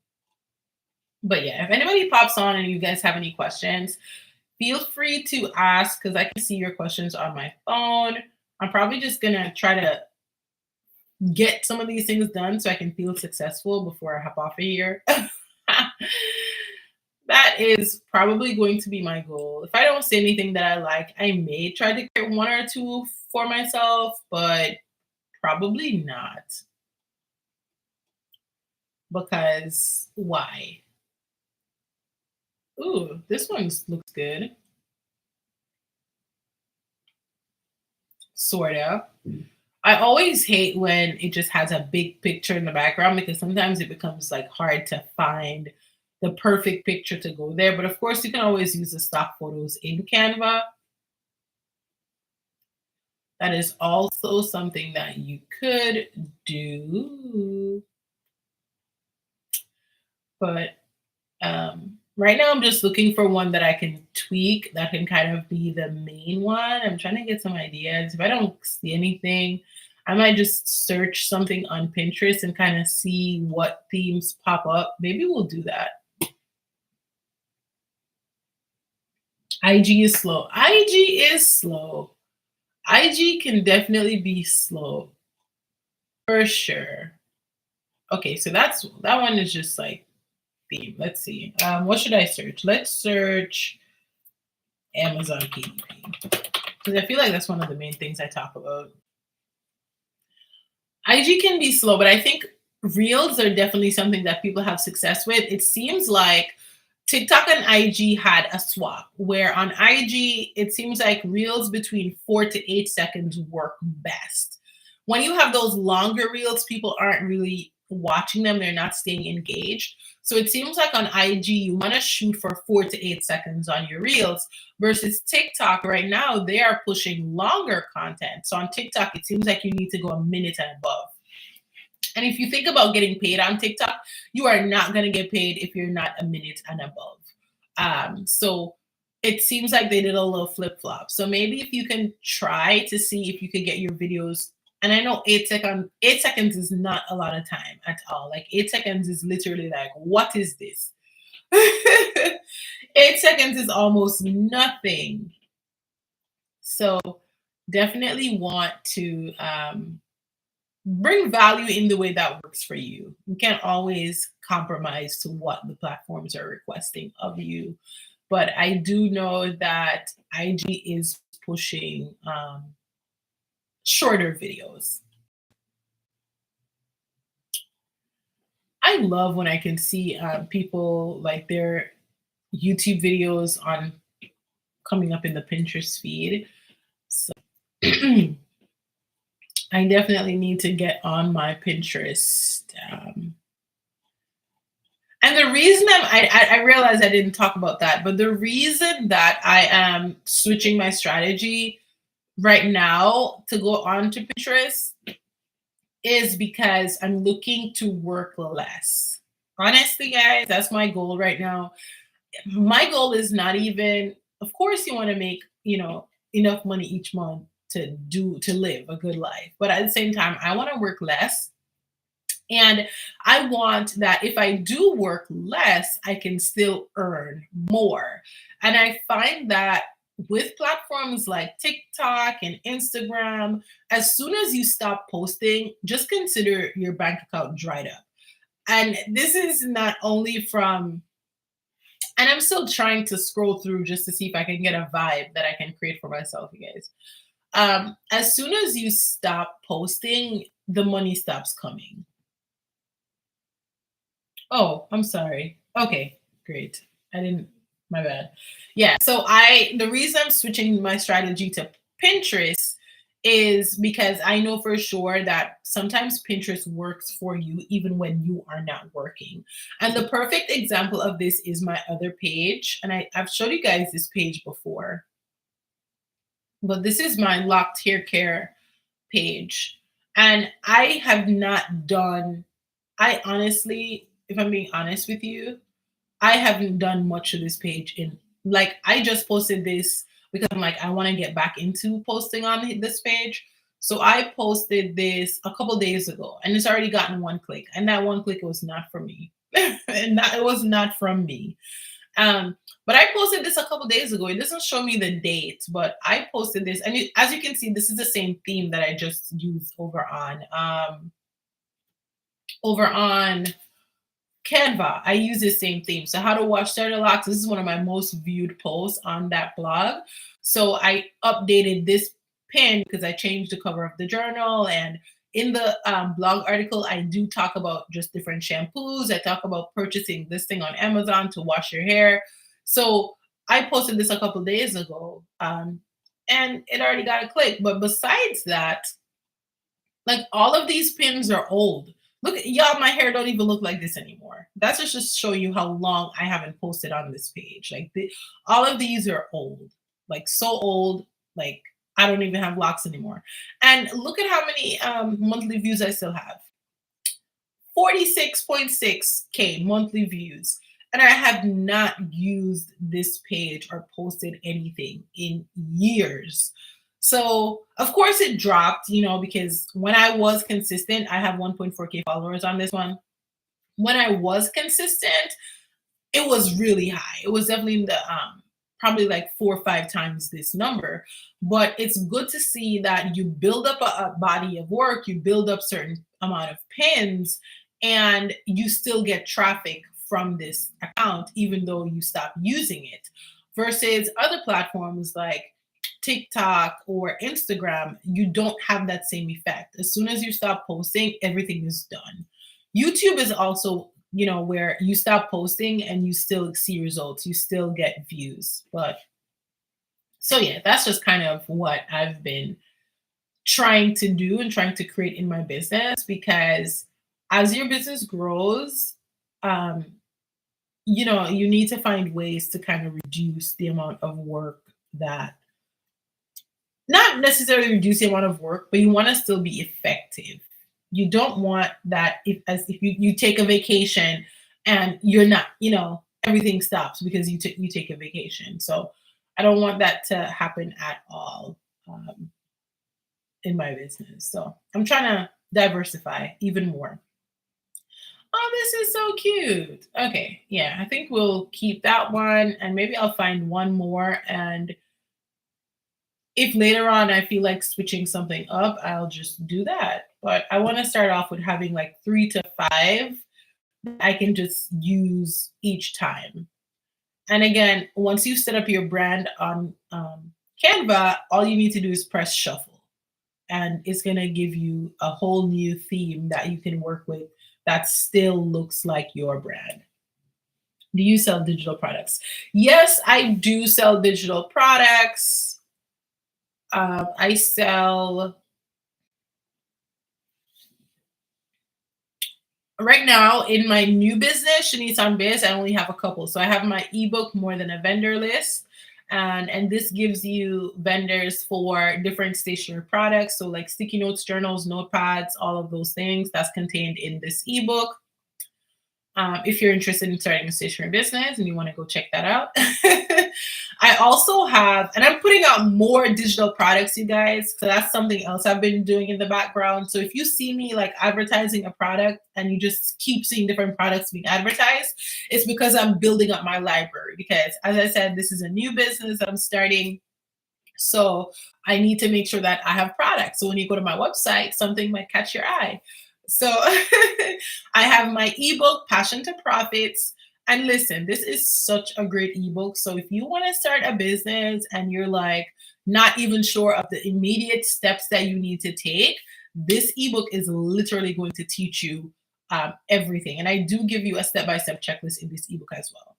But yeah, if anybody pops on and you guys have any questions, feel free to ask because I can see your questions on my phone. I'm probably just going to try to get some of these things done so I can feel successful before I hop off of here. That is probably going to be my goal. If I don't see anything that I like, I may try to create one or two for myself, but probably not. Because why? Ooh, this one looks good. Sort of. I always hate when it just has a big picture in the background because sometimes it becomes like hard to find the perfect picture to go there. But of course, you can always use the stock photos in Canva. That is also something that you could do. But right now, I'm just looking for one that I can tweak that can kind of be the main one. I'm trying to get some ideas. If I don't see anything, I might just search something on Pinterest and kind of see what themes pop up. Maybe we'll do that. IG is slow. IG is slow. IG can definitely be slow. For sure. Okay, so that one is just like theme. Let's see. What should I search? Let's search Amazon PDP. Because I feel like that's one of the main things I talk about. IG can be slow, but I think Reels are definitely something that people have success with. It seems like TikTok and IG had a swap where on IG, it seems like Reels between 4 to 8 seconds work best. When you have those longer Reels, people aren't really watching them. They're not staying engaged. So it seems like on IG, you want to shoot for 4 to 8 seconds on your Reels versus TikTok right now, they are pushing longer content. So on TikTok, it seems like you need to go a minute and above. And if you think about getting paid on TikTok, you are not going to get paid if you're not a minute and above. So it seems like they did a little flip flop. So maybe if you can try to see if you could get your videos. And I know 8 seconds is not a lot of time at all. Like 8 seconds is literally like, what is this? 8 seconds is almost nothing. So definitely want to bring value in the way that works for you. You can't always compromise to what the platforms are requesting of you. But I do know that IG is pushing shorter videos. I love when I can see people like their YouTube videos on coming up in the Pinterest feed. So I definitely need to get on my Pinterest. And the reason I realized I didn't talk about that, but the reason that I am switching my strategy right now to go on to Pinterest is because I'm looking to work less. Honestly, guys, that's my goal right now. My goal is not even, of course, you want to make, enough money each month to live a good life. But at the same time, I want to work less. And I want that if I do work less, I can still earn more. And I find that with platforms like TikTok and Instagram, as soon as you stop posting, just consider your bank account dried up. And this is not only from, and I'm still trying to scroll through just to see if I can get a vibe that I can create for myself, you guys. As soon as you stop posting, the money stops coming. Oh, I'm sorry. Okay, great. I didn't, my bad. Yeah, so the reason I'm switching my strategy to Pinterest is because I know for sure that sometimes Pinterest works for you even when you are not working. And the perfect example of this is my other page. And I've showed you guys this page before, but this is my locked hair care page. And I have not done, I honestly, if I'm being honest with you, I haven't done much of this page in, like, I just posted this because I'm like, I want to get back into posting on this page. So I posted this a couple days ago and it's already gotten one click. And that one click was not from me. And that it was not from me. Um, but I posted this a couple days ago. It doesn't show me the date, but I posted this, and as you can see, this is the same theme that I just used over on Canva. I use the same theme. So how to watch starter locks. This is one of my most viewed posts on that blog. So I updated this pin because I changed the cover of the journal. And in the blog article, I do talk about just different shampoos. I talk about purchasing this thing on Amazon to wash your hair. So I posted this a couple days ago, and it already got a click. But besides that, like, all of these pins are old. Look, y'all, my hair don't even look like this anymore. That's just show you how long I haven't posted on this page. Like, all of these are old, like so old. Like, I don't even have locks anymore. And look at how many monthly views I still have. 46.6K monthly views. And I have not used this page or posted anything in years. So, of course, it dropped, because when I was consistent, I have 1.4K followers on this one. When I was consistent, it was really high. It was definitely in the probably like 4 or 5 times this number. But it's good to see that you build up a body of work, you build up certain amount of pins, and you still get traffic from this account, even though you stop using it. Versus other platforms like TikTok or Instagram, you don't have that same effect. As soon as you stop posting, everything is done. YouTube is also, where you stop posting and you still see results, you still get views. But so yeah, that's just kind of what I've been trying to do and trying to create in my business, because as your business grows, um, you need to find ways to kind of reduce the amount of work that, not necessarily reduce the amount of work, but you want to still be effective. You don't want that if you take a vacation and you're not, everything stops because you take a vacation. So I don't want that to happen at all in my business. So I'm trying to diversify even more. Oh, this is so cute. Okay, yeah, I think we'll keep that one, and maybe I'll find one more, and if later on I feel like switching something up, I'll just do that. But I want to start off with having like 3 to 5 that I can just use each time. And again, once you set up your brand on Canva, all you need to do is press shuffle. And it's going to give you a whole new theme that you can work with that still looks like your brand. Do you sell digital products? Yes, I do sell digital products. I sell, right now in my new business, Shanice on Biz, I only have a couple. So I have my ebook, More Than a Vendor List. And this gives you vendors for different stationery products. So like sticky notes, journals, notepads, all of those things that's contained in this ebook. If you're interested in starting a stationery business and you want to go check that out. I also have, and I'm putting out more digital products, you guys. So that's something else I've been doing in the background. So if you see me like advertising a product and you just keep seeing different products being advertised, it's because I'm building up my library. Because as I said, this is a new business that I'm starting. So I need to make sure that I have products. So when you go to my website, something might catch your eye. So I have my ebook, Passion to Profits. And listen, this is such a great ebook. So if you want to start a business and you're like, not even sure of the immediate steps that you need to take, this ebook is literally going to teach you everything. And I do give you a step-by-step checklist in this ebook as well.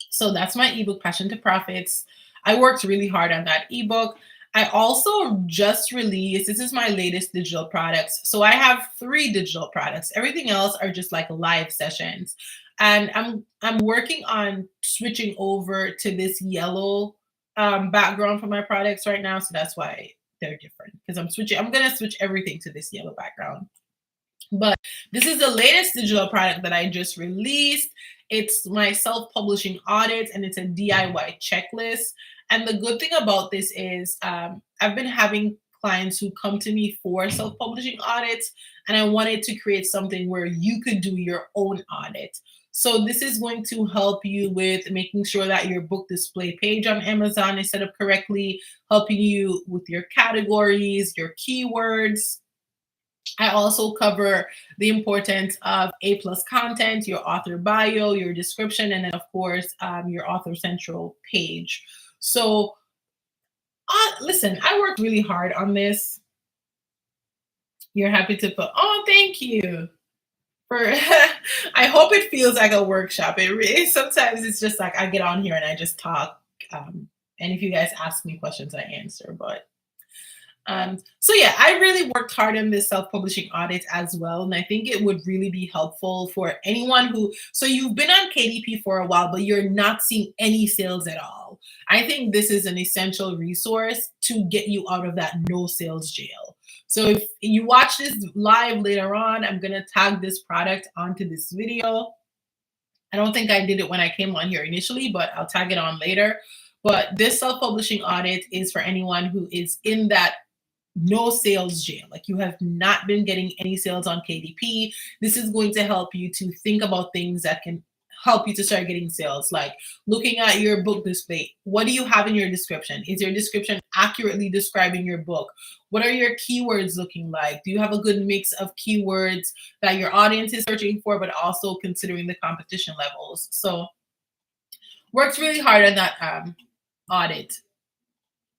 So that's my ebook, Passion to Profits. I worked really hard on that ebook. I also just released, this is my latest digital products. So I have 3 digital products. Everything else are just like live sessions. And I'm working on switching over to this yellow background for my products right now. So that's why they're different, because I'm gonna switch everything to this yellow background. But this is the latest digital product that I just released. It's my self-publishing audit, and it's a DIY checklist. And the good thing about this is I've been having clients who come to me for self-publishing audits, and I wanted to create something where you could do your own audit. So this is going to help you with making sure that your book display page on Amazon is set up correctly, helping you with your categories, your keywords. I also cover the importance of A+ content, your author bio, your description, and then of course your author central page. So listen, I worked really hard on this. You're happy to put, oh, thank you. For I hope it feels like a workshop. It really, sometimes it's just like I get on here and I just talk. And if you guys ask me questions, I answer. But so yeah, I really worked hard on this self-publishing audit as well. And I think it would really be helpful for anyone who, so you've been on KDP for a while, but you're not seeing any sales at all. I think this is an essential resource to get you out of that no sales jail. So if you watch this live later on, I'm going to tag this product onto this video. I don't think I did it when I came on here initially, but I'll tag it on later. But this self-publishing audit is for anyone who is in that no sales jail, like you have not been getting any sales on KDP. This is going to help you to think about things that can help you to start getting sales, like looking at your book display. What do you have in your description? Is your description accurately describing your book? What are your keywords looking like? Do you have a good mix of keywords that your audience is searching for, but also considering the competition levels? So worked really hard on that audit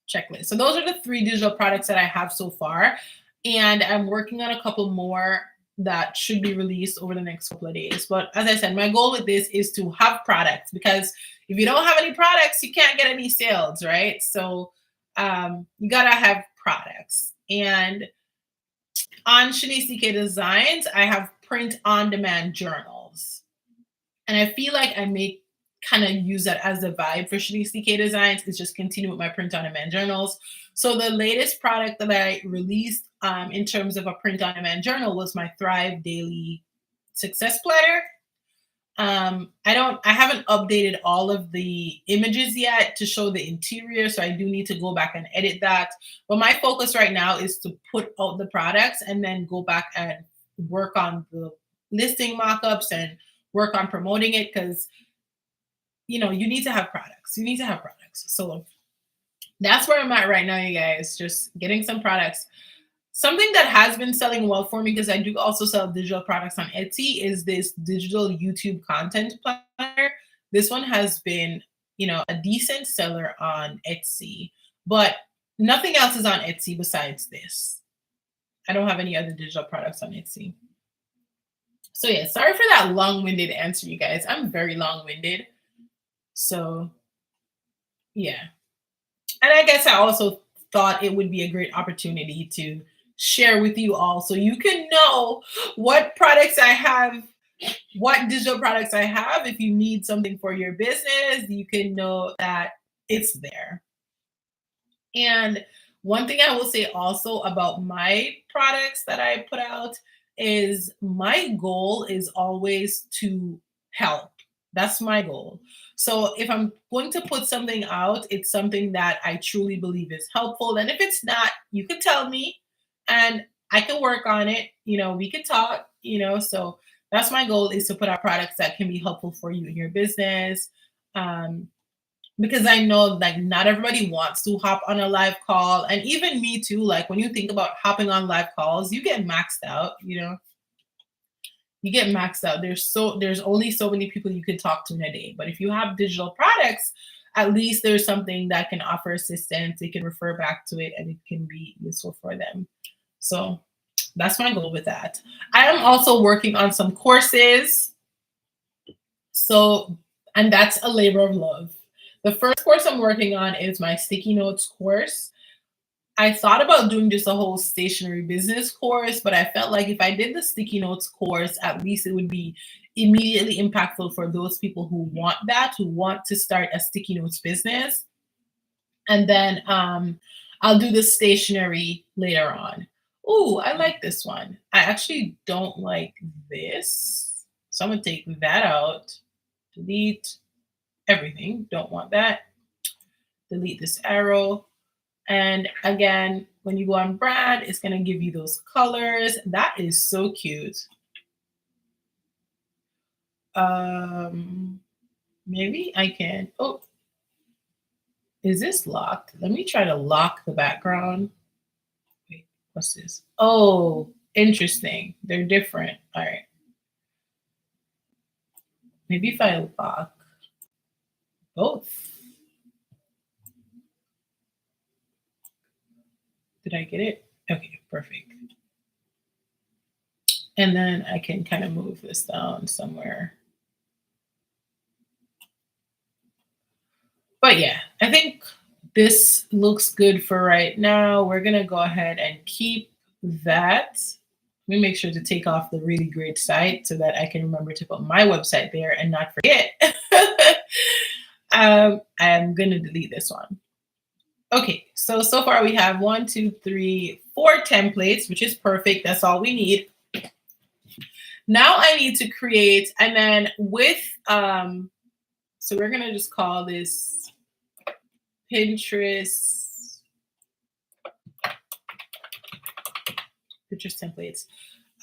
checklist. So those are the 3 digital products that I have so far. And I'm working on a couple more that should be released over the next couple of days. But as I said, my goal with this is to have products, because if you don't have any products, you can't get any sales, right? So you gotta have products. And on Shanice DK Designs, I have print on demand journals. And I feel like I make kind of use that as a vibe for Shanice DK Designs, is just continue with my print on demand journals. So the latest product that I released in terms of a print on demand journal was my Thrive Daily Success Planner. I haven't updated all of the images yet to show the interior, so I do need to go back and edit that. But my focus right now is to put out the products and then go back and work on the listing mockups and work on promoting it, because you need to have products. You need to have products. So that's where I'm at right now, you guys, just getting some products. Something that has been selling well for me, because I do also sell digital products on Etsy, is this digital YouTube content planner. This one has been, a decent seller on Etsy, but nothing else is on Etsy besides this. I don't have any other digital products on Etsy. So yeah, sorry for that long-winded answer, you guys. I'm very long-winded. So yeah. And I guess I also thought it would be a great opportunity to share with you all, so you can know what products I have, what digital products I have. If you need something for your business, you can know that it's there. And one thing I will say also about my products that I put out is my goal is always to help. That's my goal. So if I'm going to put something out, it's something that I truly believe is helpful. And if it's not, you could tell me and I can work on it. We could talk, so that's my goal, is to put out products that can be helpful for you in your business. Because I know like not everybody wants to hop on a live call. And even me too, like when you think about hopping on live calls, you get maxed out, you get maxed out. There's only so many people you can talk to in a day. But if you have digital products, at least there's something that can offer assistance. They can refer back to it and it can be useful for them. So that's my goal with that. I am also working on some courses. So, and that's a labor of love. The first course I'm working on is my sticky notes course. I thought about doing just a whole stationery business course, but I felt like if I did the sticky notes course, at least it would be immediately impactful for those people who want that, who want to start a sticky notes business. And then I'll do the stationery later on. Ooh, I like this one. I actually don't like this. So I'm gonna take that out, delete everything. Don't want that. Delete this arrow. And again, when you go on brand, it's going to give you those colors. That is so cute. Maybe I can. Oh, is this locked? Let me try to lock the background. Wait, what's this? Oh, interesting. They're different. All right. Maybe if I lock both. Did I get it? Okay, perfect. And then I can kind of move this down somewhere. But yeah, I think this looks good for right now. We're going to go ahead and keep that. Let me make sure to take off the really great site so that I can remember to put my website there and not forget. I'm going to delete this one. Okay, so far we have 1, 2, 3, 4 templates, which is perfect. That's all we need. Now I need to create, and then with, so we're gonna just call this Pinterest templates.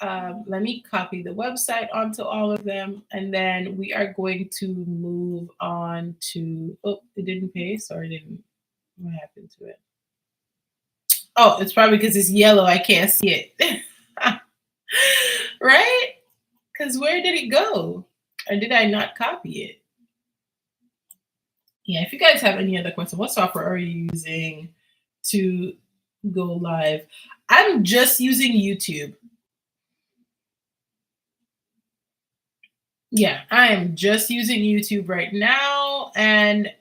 Let me copy the website onto all of them, and then we are going to move on to, oh, it didn't paste, or it didn't. What happened to it? Oh, it's probably because it's yellow. I can't see it. Right? Because where did it go? Or did I not copy it? Yeah, if you guys have any other questions, what software are you using to go live? I'm just using YouTube. Yeah, I am just using YouTube right now. And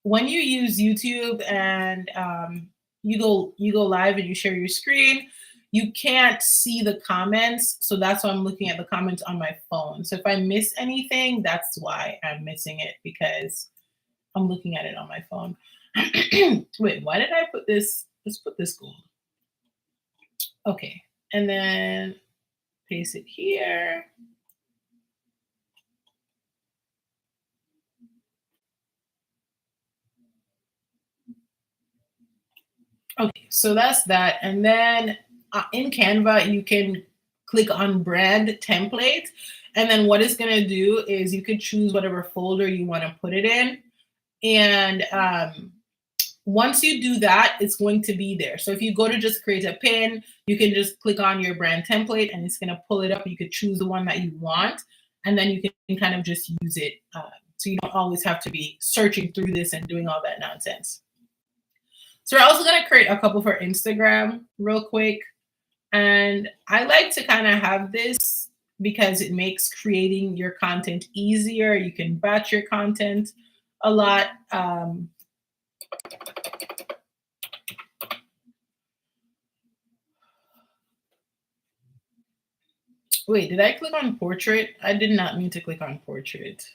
when you use YouTube and you go live and you share your screen, you can't see the comments. So that's why I'm looking at the comments on my phone. So if I miss anything, that's why I'm missing it, because I'm looking at it on my phone. Wait, why did I put this? Let's put this gold. Okay, and then paste it here. Okay, so that's that. And then in Canva, you can click on brand template. And then what it's going to do is you could choose whatever folder you want to put it in. And once you do that, it's going to be there. So if you go to just create a pin, you can just click on your brand template and it's going to pull it up. You could choose the one that you want, and then you can kind of just use it. So you don't always have to be searching through this and doing all that nonsense. So we're also going to create a couple for Instagram real quick. And I like to kind of have this because it makes creating your content easier. You can batch your content a lot. Wait, did I click on portrait? I did not mean to click on portrait.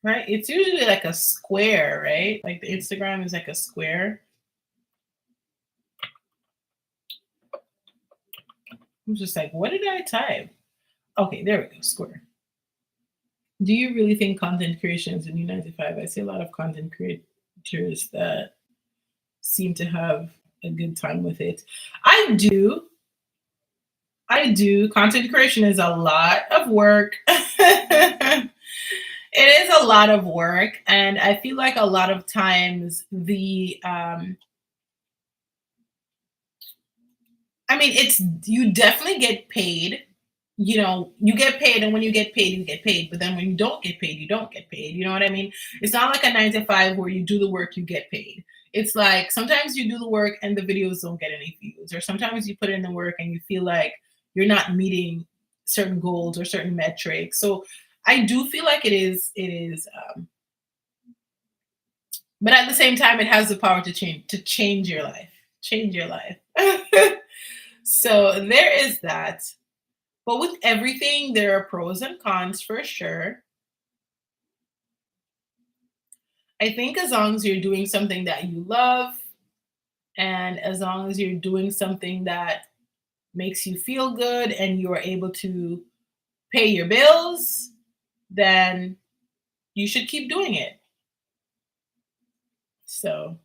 Right? It's usually like a square, right? Like the Instagram is like a square. I'm just like, what did I type? Okay, there we go, square. Do you really think content creation is a new 95? I see a lot of content creators that seem to have a good time with it. I do. Content creation is a lot of work. It is a lot of work. And I feel like a lot of times it's, you definitely get paid you get paid, and when you get paid, you get paid. But then when you don't get paid, you don't get paid. You know what I mean? It's not like a 9 to 5 where you do the work, you get paid. It's like sometimes you do the work and the videos don't get any views, or sometimes you put in the work and you feel like you're not meeting certain goals or certain metrics. So I do feel like but at the same time, it has the power to change your life, change your life. So there is that. But with everything, there are pros and cons for sure. I think as long as you're doing something that you love, and as long as you're doing something that makes you feel good and you are able to pay your bills, then you should keep doing it. So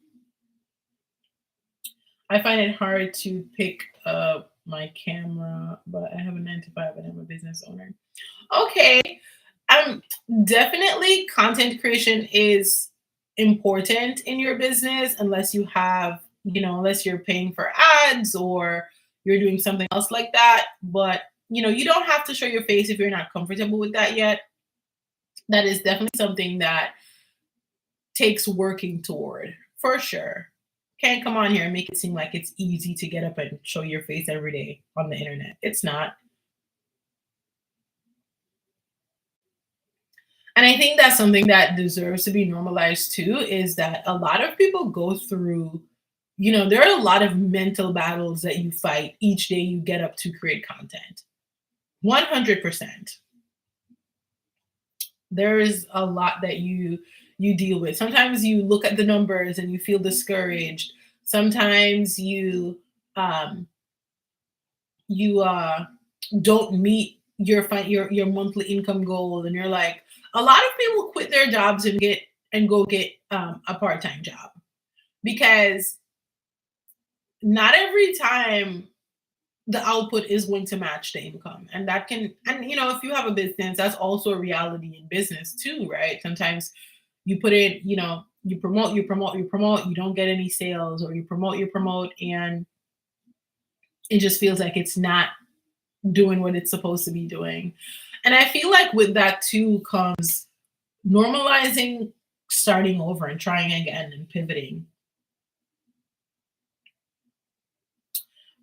I find it hard to pick up my camera, but I have a 9 to 5 and I'm a business owner. Okay. Um, Definitely content creation is important in your business unless you have, unless you're paying for ads or you're doing something else like that. But, you don't have to show your face if you're not comfortable with that yet. That is definitely something that takes working toward for sure. Can't come on here and make it seem like it's easy to get up and show your face every day on the internet. It's not. And I think that's something that deserves to be normalized too, is that a lot of people go through, there are a lot of mental battles that you fight each day you get up to create content. 100%. There is a lot that you deal with. Sometimes you look at the numbers and you feel discouraged. Sometimes you don't meet your monthly income goal, and you're like, a lot of people quit their jobs and go get a part-time job, because not every time the output is going to match the income. And that can, and if you have a business, that's also a reality in business too, right? Sometimes you put in, you promote, you don't get any sales, or you promote, and it just feels like it's not doing what it's supposed to be doing. And I feel like with that too comes normalizing starting over and trying again and pivoting.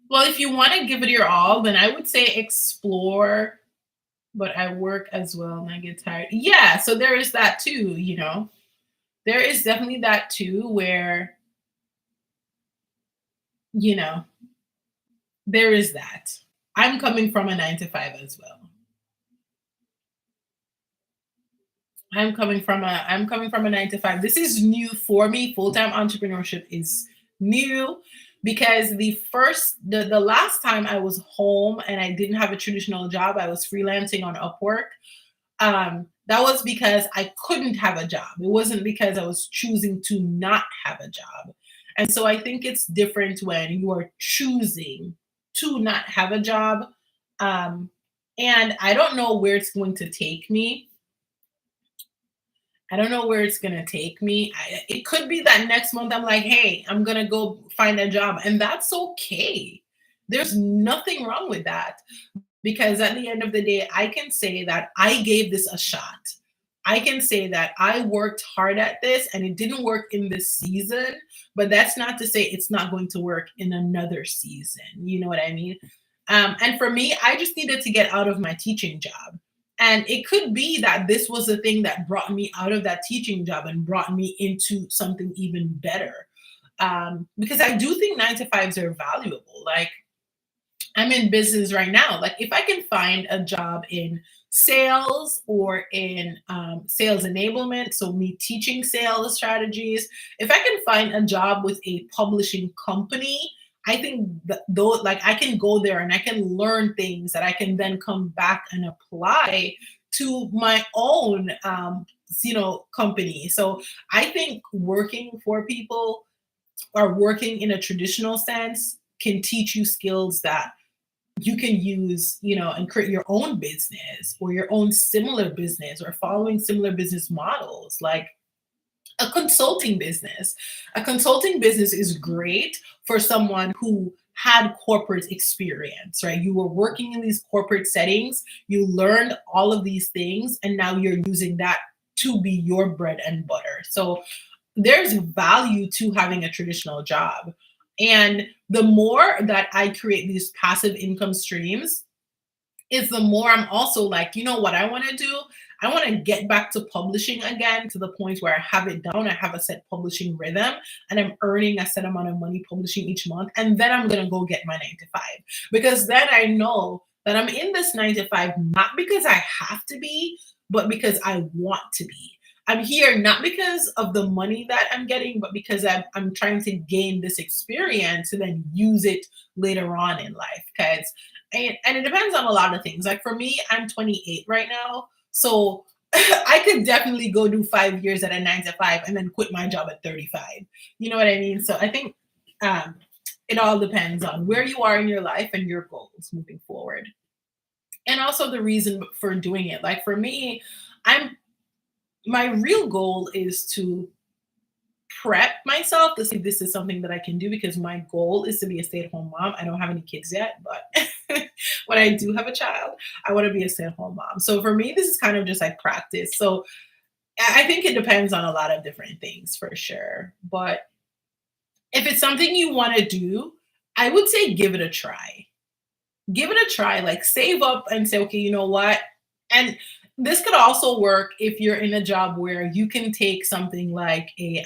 Well, if you want to give it your all, then I would say explore, but I work as well and I get tired. Yeah, so there is that too. There is definitely that too, where, you know, there is that. I'm coming from a 9 to 5 as well. I'm coming from a 9 to 5. This is new for me. Full-time entrepreneurship is new, because the last time I was home and I didn't have a traditional job, I was freelancing on Upwork. That was because I couldn't have a job. It wasn't because I was choosing to not have a job. And so I think it's different when you are choosing to not have a job. Um, and I don't know where it's going to take me. I don't know where it's gonna take me. It could be that next month I'm like, hey, I'm gonna go find a job, and that's okay. There's nothing wrong with that, because at the end of the day, I can say that I gave this a shot. I can say that I worked hard at this, and it didn't work in this season, but that's not to say it's not going to work in another season. You know what I mean? And for me, I just needed to get out of my teaching job. And it could be that this was the thing that brought me out of that teaching job and brought me into something even better. Because I do think 9 to 5s are valuable. Like, I'm in business right now. Like, if I can find a job in sales or in sales enablement, so me teaching sales strategies, if I can find a job with a publishing company, I think that though, like, I can go there and I can learn things that I can then come back and apply to my own, company. So I think working for people, or working in a traditional sense, can teach you skills that you can use, and create your own business, or your own similar business, or following similar business models, like a consulting business. A consulting business is great for someone who had corporate experience, right? You were working in these corporate settings, you learned all of these things, and now you're using that to be your bread and butter. So there's value to having a traditional job. And the more that I create these passive income streams, is the more I'm also like, you know what I want to do? I want to get back to publishing again to the point where I have it down. I have a set publishing rhythm and I'm earning a set amount of money publishing each month. And then I'm going to go get my 9 to 5 because then I know that I'm in this 9 to 5, not because I have to be, but because I want to be. I'm here not because of the money that I'm getting, but because I'm trying to gain this experience and then use it later on in life. Because and it depends on a lot of things. Like for me, I'm 28 right now. So I could definitely go do 5 years at a 9 to 5 and then quit my job at 35. You know what I mean? So I think it all depends on where you are in your life and your goals moving forward. And also the reason for doing it. Like for me, my real goal is to prep myself to see if this is something that I can do because my goal is to be a stay-at-home mom. I don't have any kids yet, but when I do have a child, I want to be a stay-at-home mom. So for me, this is kind of just like practice. So I think it depends on a lot of different things for sure. But if it's something you want to do, I would say give it a try. Give it a try. Like save up and say, okay, you know what? And this could also work if you're in a job where you can take something like a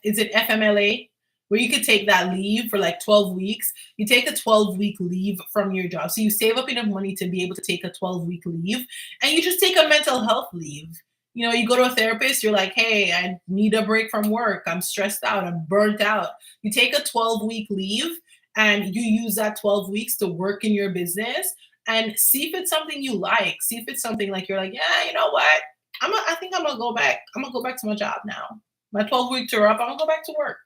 is it FMLA, where you could take that leave for like 12 weeks. You take a 12-week leave from your job. So you save up enough money to be able to take a 12-week leave and you just take a mental health leave. You know, you go to a therapist, you're like, hey, I need a break from work. I'm stressed out. I'm burnt out. You take a 12-week leave and you use that 12 weeks to work in your business and see if it's something you like. See if it's something like you're like, yeah, you know what? I think I'm gonna go back. I'm gonna go back to my job now. My 12 weeks are up. I'm gonna go back to work.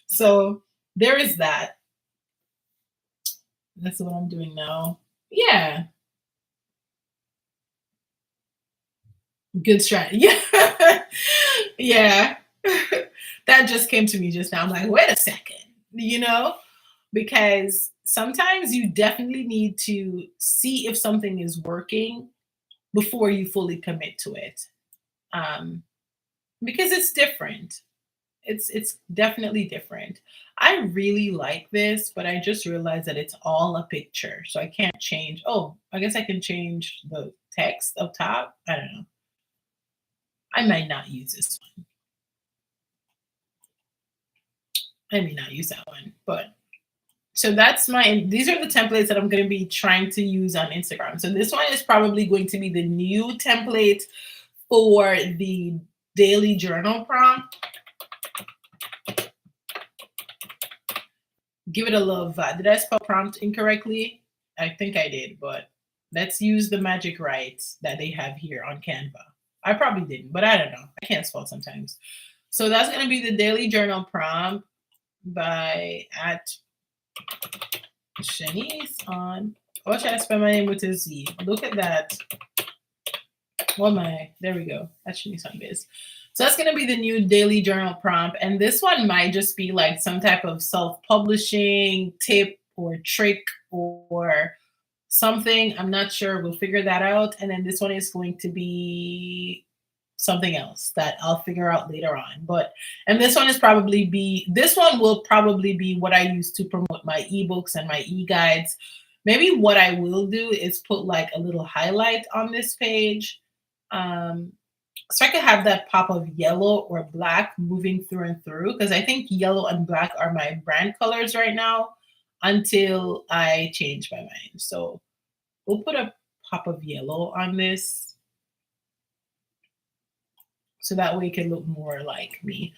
So there is that. That's what I'm doing now. Yeah, good strategy. Yeah, yeah. That just came to me just now. I'm like, wait a second, you know, because sometimes you definitely need to see if something is working before you fully commit to it. Um, because it's different. It's definitely different. I really like this, but I just realized that it's all a picture. So I can't change. Oh, I guess I can change the text up top. I don't know. I might not use this one. I may not use that one, but so that's these are the templates that I'm going to be trying to use on Instagram. So this one is probably going to be the new template for the daily journal prompt. Give it a love. Did I spell prompt incorrectly? I think I did, but let's use the magic rights that they have here on Canva. I probably didn't, but I don't know. I can't spell sometimes. So that's going to be the daily journal prompt by at Shanice on. Or should I spell my name with a Z? Look at that. Oh my, there we go. That's Shanice on Biz. So that's going to be the new daily journal prompt. And this one might just be like some type of self-publishing tip or trick or something. I'm not sure. We'll figure that out. And then this one is going to be something else that I'll figure out later on. And this one will probably be what I use to promote my ebooks and my e-guides. Maybe what I will do is put like a little highlight on this page. So I could have that pop of yellow or black moving through and through, because I think yellow and black are my brand colors right now until I change my mind. So we'll put a pop of yellow on this so that way it can look more like me.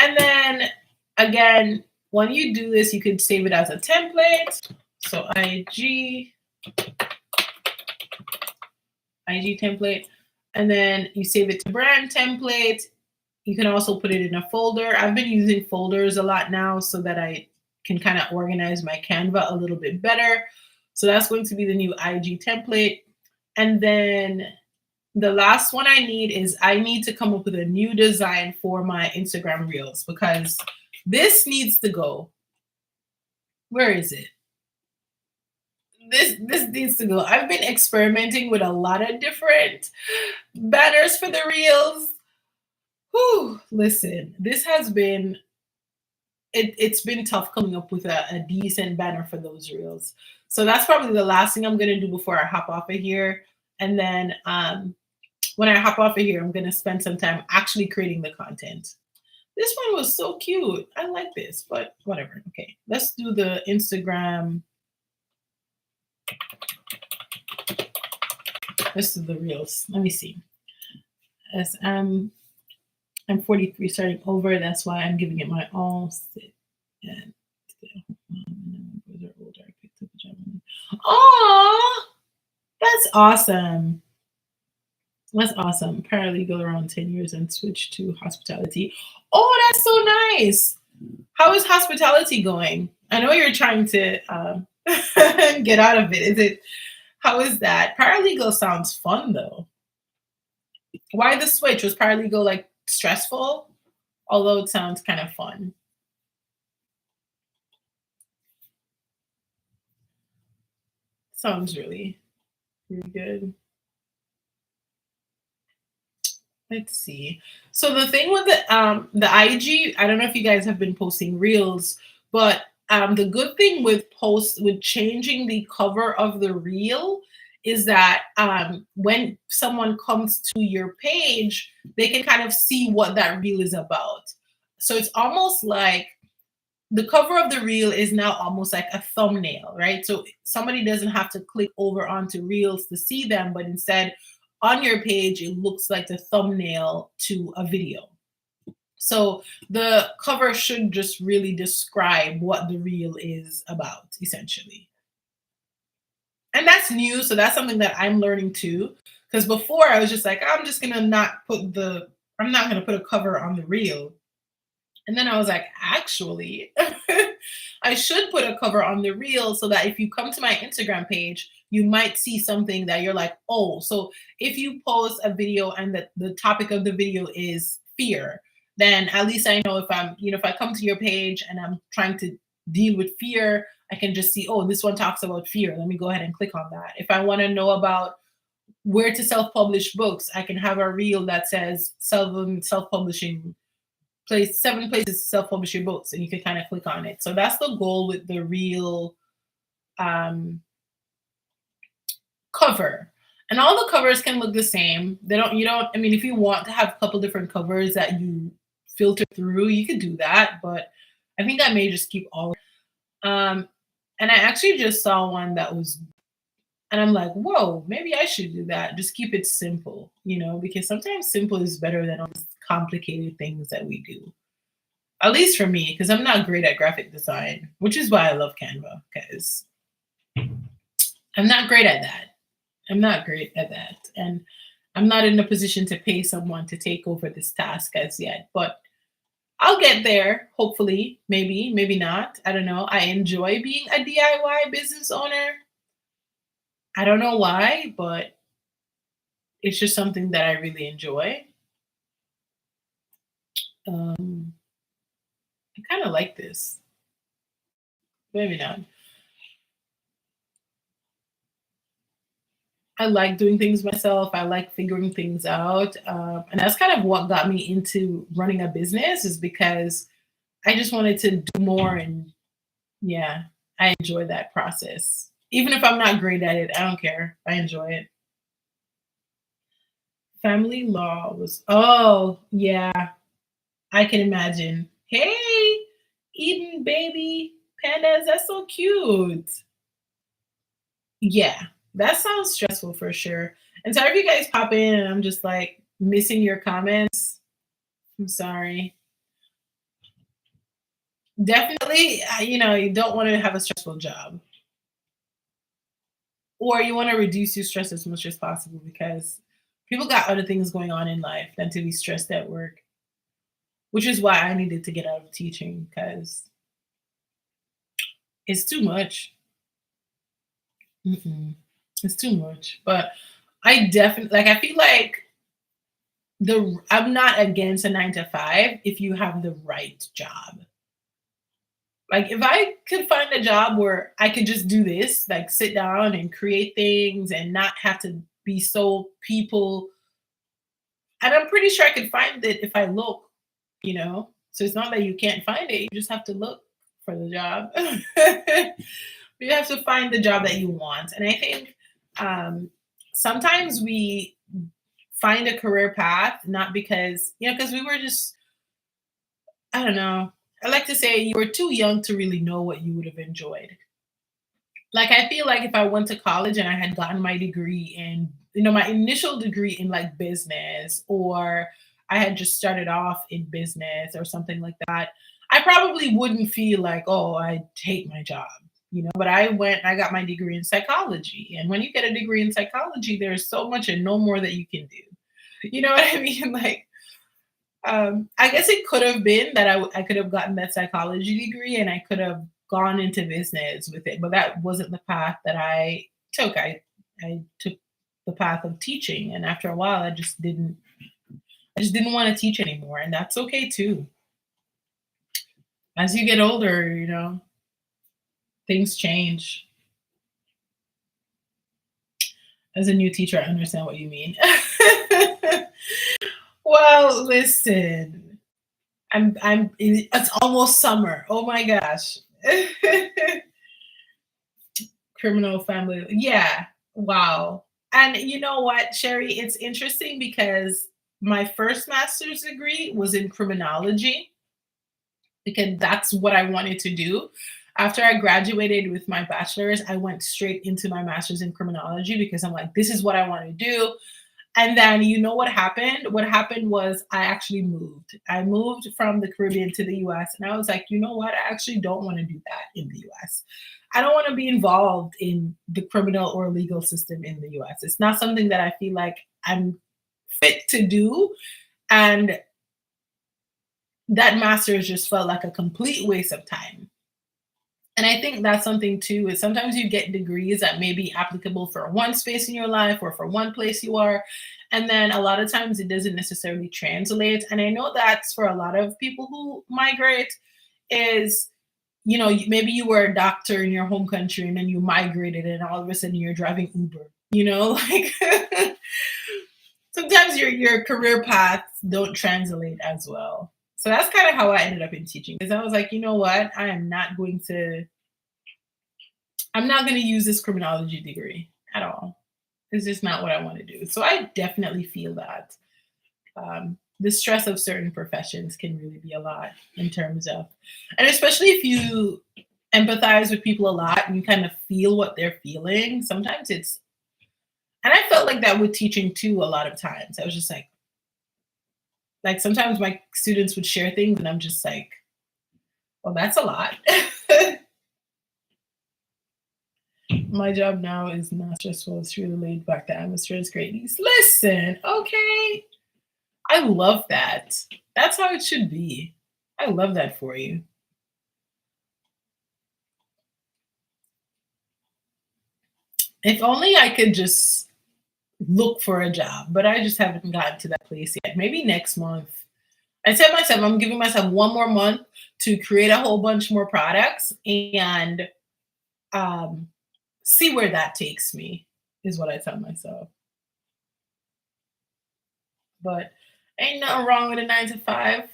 And then again, when you do this, you could save it as a template. So IG template. And then you save it to brand template. You can also put it in a folder. I've been using folders a lot now so that I can kind of organize my Canva a little bit better. So that's going to be the new IG template. And then the last one I need to come up with a new design for my Instagram Reels, because this needs to go. Where is it? This needs to go. I've been experimenting with a lot of different banners for the reels. Whew, listen, this has been it's been tough coming up with a decent banner for those reels. So that's probably the last thing I'm gonna do before I hop off of here. And then when I hop off of here, I'm gonna spend some time actually creating the content. This one was so cute. I like this, but whatever. Okay, let's do the Instagram. Let's do the reels. Let me see. As I'm 43, starting over. That's why I'm giving it my all. And oh, that's awesome. That's awesome. Paralegal around 10 years and switched to hospitality. Oh, that's so nice. How is hospitality going? I know you're trying to get out of it. Is it? How is that? Paralegal sounds fun though. Why the switch? Was paralegal like stressful? Although it sounds kind of fun. Sounds really, really good. Let's see. So the thing with the IG, I don't know if you guys have been posting reels, but the good thing with changing the cover of the reel is that when someone comes to your page, they can kind of see what that reel is about. So it's almost like the cover of the reel is now almost like a thumbnail, right? So somebody doesn't have to click over onto reels to see them, but instead on your page, it looks like the thumbnail to a video. So the cover should just really describe what the reel is about, essentially. And that's new. So that's something that I'm learning too. Because before I was just like, I'm not gonna put a cover on the reel. And then I was like, actually, I should put a cover on the reel so that if you come to my Instagram page, you might see something that you're like, oh, so if you post a video and the topic of the video is fear, then at least I know if I come to your page and I'm trying to deal with fear, I can just see, oh, this one talks about fear. Let me go ahead and click on that. If I want to know about where to self-publish books, I can have a reel that says self-publishing 7 places to self-publish your books, and you can kind of click on it. So that's the goal with the reel cover. And all the covers can look the same. I mean, if you want to have a couple different covers that you filter through, you could do that, but I think I may just keep all. And I actually just saw one that was, and I'm like, whoa, maybe I should do that. Just keep it simple, because sometimes simple is better than all these complicated things that we do. At least for me, because I'm not great at graphic design, which is why I love Canva, because I'm not great at that. And I'm not in a position to pay someone to take over this task as yet, but I'll get there, hopefully, maybe not. I don't know. I enjoy being a DIY business owner. I don't know why, but it's just something that I really enjoy. I kind of like this. Maybe not. I like doing things myself. I like figuring things out. And that's kind of what got me into running a business, is because I just wanted to do more. And yeah, I enjoy that process. Even if I'm not great at it, I don't care. I enjoy it. Family law was, oh, yeah, I can imagine. Hey, Eden baby pandas, that's so cute. Yeah, that sounds stressful for sure. And sorry if you guys pop in and I'm just like missing your comments. I'm sorry. Definitely, you don't want to have a stressful job, or you want to reduce your stress as much as possible, because people got other things going on in life than to be stressed at work, which is why I needed to get out of teaching, because it's too much. Mm-mm. It's too much. But I definitely, like, I feel like I'm not against a 9 to 5 if you have the right job. Like if I could find a job where I could just do this, like sit down and create things and not have to be so people, and I'm pretty sure I could find it if I look, you know? So it's not that you can't find it, you just have to look for the job. You have to find the job that you want. And I think sometimes we find a career path not because, because we were just, I don't know. I like to say you were too young to really know what you would have enjoyed. Like I feel like if I went to college and I had gotten my degree in, my initial degree in like business, or I had just started off in business or something like that, I probably wouldn't feel like, oh, I hate my job. But I went and I got my degree in psychology. And when you get a degree in psychology, there's so much and no more that you can do. You know what I mean? Like, I guess it could have been that I could have gotten that psychology degree and I could have gone into business with it, but that wasn't the path that I took. I took the path of teaching, and after a while, I just didn't want to teach anymore, and that's okay too. As you get older, things change. As a new teacher, I understand what you mean. Well, listen, it's almost summer. Oh my gosh. Criminal family. Yeah. Wow. And you know what, Sherry? It's interesting because my first master's degree was in criminology because that's what I wanted to do. After I graduated with my bachelor's, I went straight into my master's in criminology because I'm like, this is what I want to do. And then you know what happened? What happened was I actually moved. I moved from the Caribbean to the US. And I was like, you know what? I actually don't want to do that in the US. I don't want to be involved in the criminal or legal system in the US. It's not something that I feel like I'm fit to do. And that master's just felt like a complete waste of time. And I think that's something too, is sometimes you get degrees that may be applicable for one space in your life or for one place you are. And then a lot of times it doesn't necessarily translate. And I know that's for a lot of people who migrate is, maybe you were a doctor in your home country and then you migrated and all of a sudden you're driving Uber, like sometimes your career paths don't translate as well. So that's kind of how I ended up in teaching because I was like, you know what? I'm not going to use this criminology degree at all. It's just not what I want to do. So I definitely feel that the stress of certain professions can really be a lot in terms of, and especially if you empathize with people a lot and you kind of feel what they're feeling, sometimes and I felt like that with teaching too a lot of times. I was just like sometimes my students would share things and I'm just like, well, that's a lot. My job now is not stressful. It's really laid back. The atmosphere is great. Listen, okay. I love that. That's how it should be. I love that for you. If only I could just look for a job, but I just haven't gotten to that place yet. Maybe next month. I said myself, I'm giving myself one more month to create a whole bunch more products and see where that takes me, is what I tell myself. But ain't nothing wrong with a 9 to 5.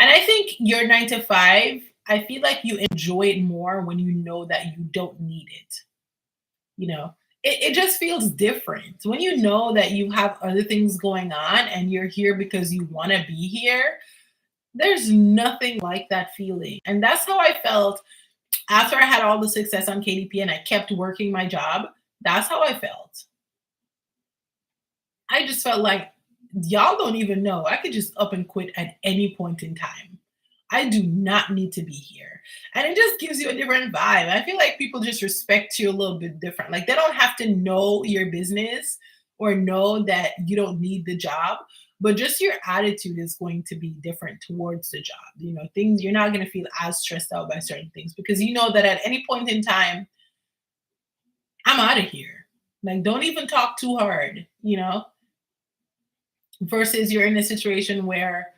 And I think your 9 to 5, I feel like you enjoy it more when you know that you don't need it. You know, it just feels different when you know that you have other things going on and you're here because you want to be here. There's nothing like that feeling. And that's how I felt after I had all the success on KDP and I kept working my job. That's how I felt. I just felt like y'all don't even know. I could just up and quit at any point in time. I do not need to be here. And it just gives you a different vibe. I feel like people just respect you a little bit different. Like they don't have to know your business or know that you don't need the job, but just your attitude is going to be different towards the job. Things you're not going to feel as stressed out by certain things because you know that at any point in time, I'm out of here. Like, don't even talk too hard, versus you're in a situation where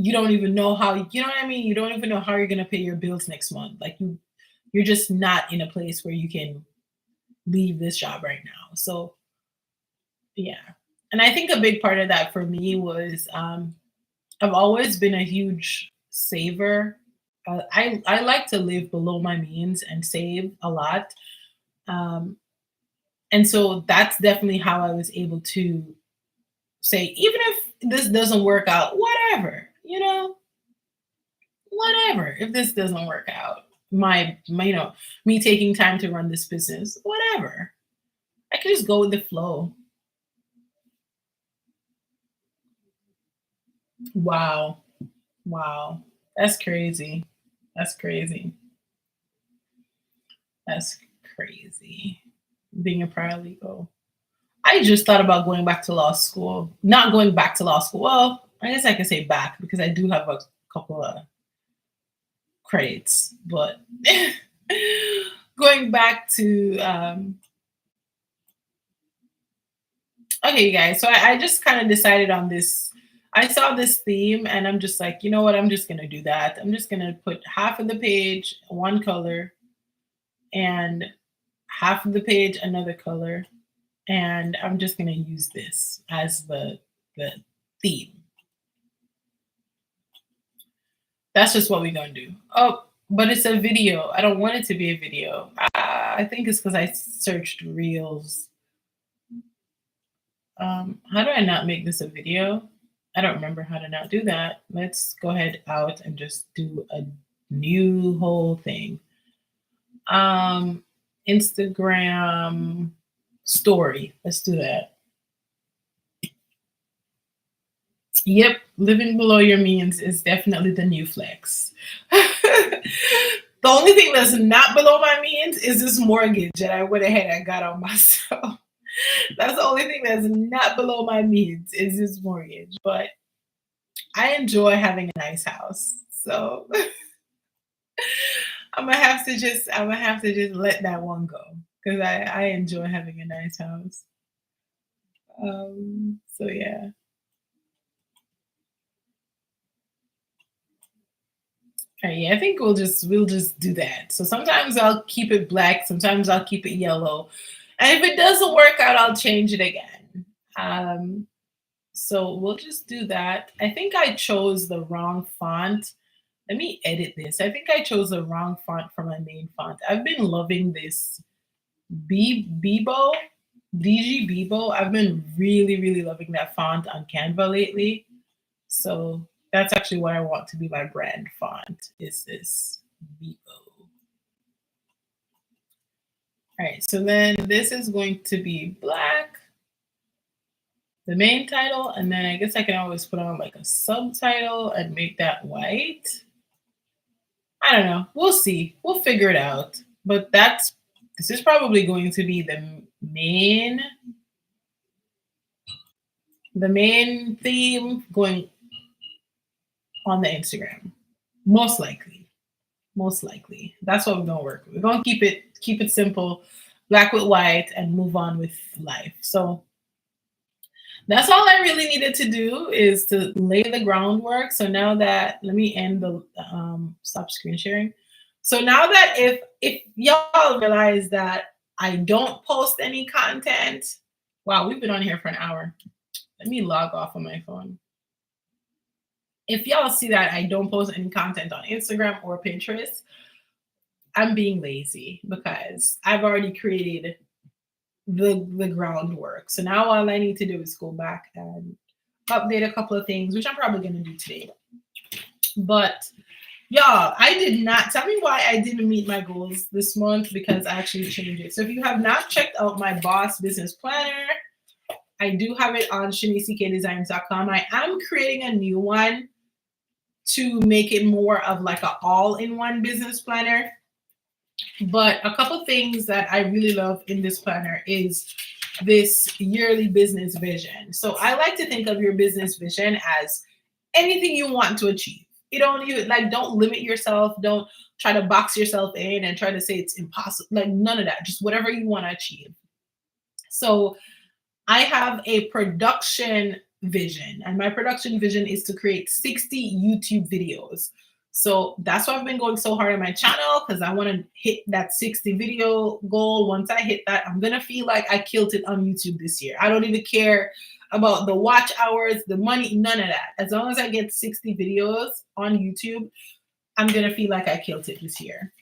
you don't even know how, you know what I mean? You don't even know how you're gonna pay your bills next month. Like you're just not in a place where you can leave this job right now. So yeah. And I think a big part of that for me was I've always been a huge saver. I like to live below my means and save a lot. Um, and so that's definitely how I was able to say, even if this doesn't work out, whatever, whatever. If this doesn't work out, my me taking time to run this business, whatever. I can just go with the flow. Wow. Wow. That's crazy. That's crazy. That's crazy. Being a paralegal. I just thought about going back to law school. Not going back to law school. Well, I guess I can say back because I do have a couple of credits, but going back to okay, you guys. So I just kind of decided on this. I saw this theme and I'm just like, you know what? I'm just gonna do that. I'm just gonna put half of the page one color and half of the page another color, and I'm just gonna use this as the theme. That's just what we're gonna do. Oh, but it's a video. I don't want it to be a video. I think it's because I searched reels. How do I not make this a video? I don't remember how to not do that. Let's go ahead out and just do a new whole thing. Instagram story. Let's do that. Yep, living below your means is definitely the new flex. The only thing that's not below my means is this mortgage that I went ahead and got on myself. That's the only thing that's not below my means is this mortgage. But I enjoy having a nice house. So I'm gonna have to just let that one go because I enjoy having a nice house. So yeah. Yeah, I think we'll just do that. So sometimes I'll keep it black, sometimes I'll keep it yellow. And if it doesn't work out, I'll change it again. Um, so we'll just do that. I think I chose the wrong font. Let me edit this. I think I chose the wrong font for my main font. I've been loving this Bebo, DG Bebo. I've been really, really loving that font on Canva lately. So that's actually what I want to be my brand font is this Bebo. All right, so then this is going to be black, the main title, and then I guess I can always put on like a subtitle and make that white. I don't know. We'll see. We'll figure it out. But this is probably going to be main the main theme going on the Instagram. Most likely. Most likely. That's what we're gonna work with. We're gonna keep it simple, black with white, and move on with life. So that's all I really needed to do is to lay the groundwork. So now that let me end the stop screen sharing. So now that if y'all realize that I don't post any content, wow, we've been on here for an hour. Let me log off on my phone. If y'all see that I don't post any content on Instagram or Pinterest, I'm being lazy because I've already created the groundwork. So now all I need to do is go back and update a couple of things, which I'm probably going to do today. But y'all, I did not tell me why I didn't meet my goals this month because I actually changed it. So if you have not checked out my Boss Business Planner, I do have it on shaniceekdesigns.com. I am creating a new one to make it more of like an all-in-one business planner. But a couple things that I really love in this planner is this yearly business vision. So I like to think of your business vision as anything you want to achieve. You don't limit yourself. Don't try to box yourself in and try to say it's impossible. Like none of that. Just whatever you want to achieve. So I have a production vision. And my production vision is to create 60 YouTube videos. So that's why I've been going so hard on my channel, because I want to hit that 60 video goal. Once I hit that, I'm going to feel like I killed it on YouTube this year. I don't even care about the watch hours, the money, none of that. As long as I get 60 videos on YouTube, I'm going to feel like I killed it this year.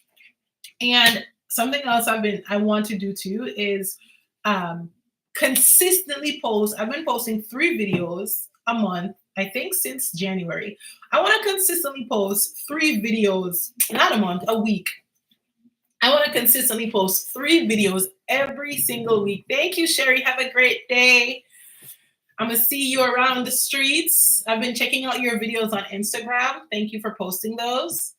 And something else I want to do too is consistently post. I've been posting 3 videos a month, I think since January. I want to consistently post 3 videos, not a month, a week. I want to consistently post 3 videos every single week. Thank you, Sherry. Have a great day. I'm going to see you around the streets. I've been checking out your videos on Instagram. Thank you for posting those.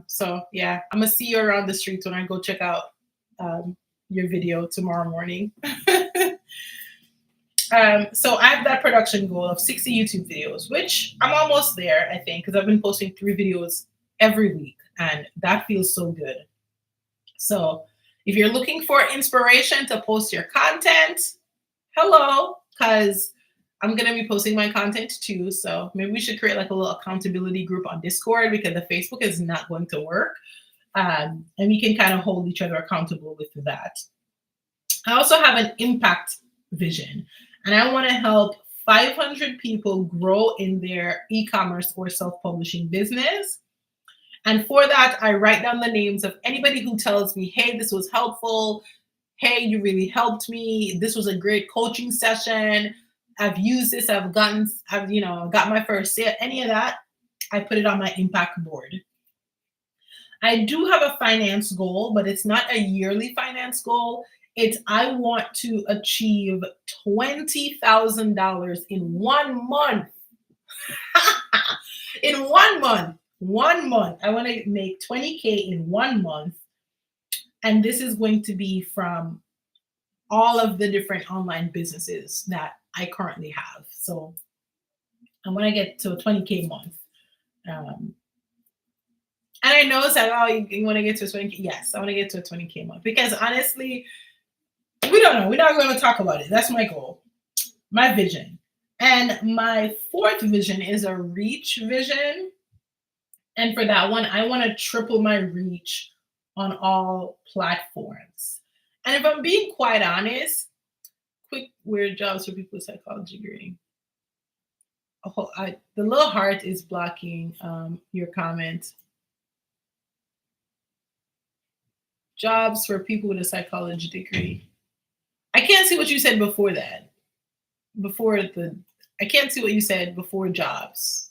So yeah, I'm going to see you around the streets when I go check out your video tomorrow morning. So I have that production goal of 60 YouTube videos, which I'm almost there, I think, because I've been posting 3 videos every week, and that feels so good. So if you're looking for inspiration to post your content, hello, because I'm going to be posting my content too. So maybe we should create like a little accountability group on Discord, because the Facebook is not going to work. And we can kind of hold each other accountable with that. I also have an impact vision, and I want to help 500 people grow in their e-commerce or self-publishing business. And for that, I write down the names of anybody who tells me, hey, this was helpful. Hey, you really helped me. This was a great coaching session. I've used this. I've got my first sale. Any of that, I put it on my impact board. I do have a finance goal, but it's not a yearly finance goal. It's I want to achieve $20,000 in 1 month. In 1 month. 1 month. I want to make 20K in 1 month. And this is going to be from all of the different online businesses that I currently have. So I want to get to a 20K month. And I know it's like, oh, you want to get to a 20K? Yes, I want to get to a 20K month. Because honestly, we don't know. We're not going to talk about it. That's my goal, my vision. And my 4th vision is a reach vision. And for that one, I want to triple my reach on all platforms. And if I'm being quite honest, quick weird jobs for people with psychology degree. Oh, the little heart is blocking your comment. Jobs for people with a psychology degree. I can't see what you said before that. I can't see what you said before jobs.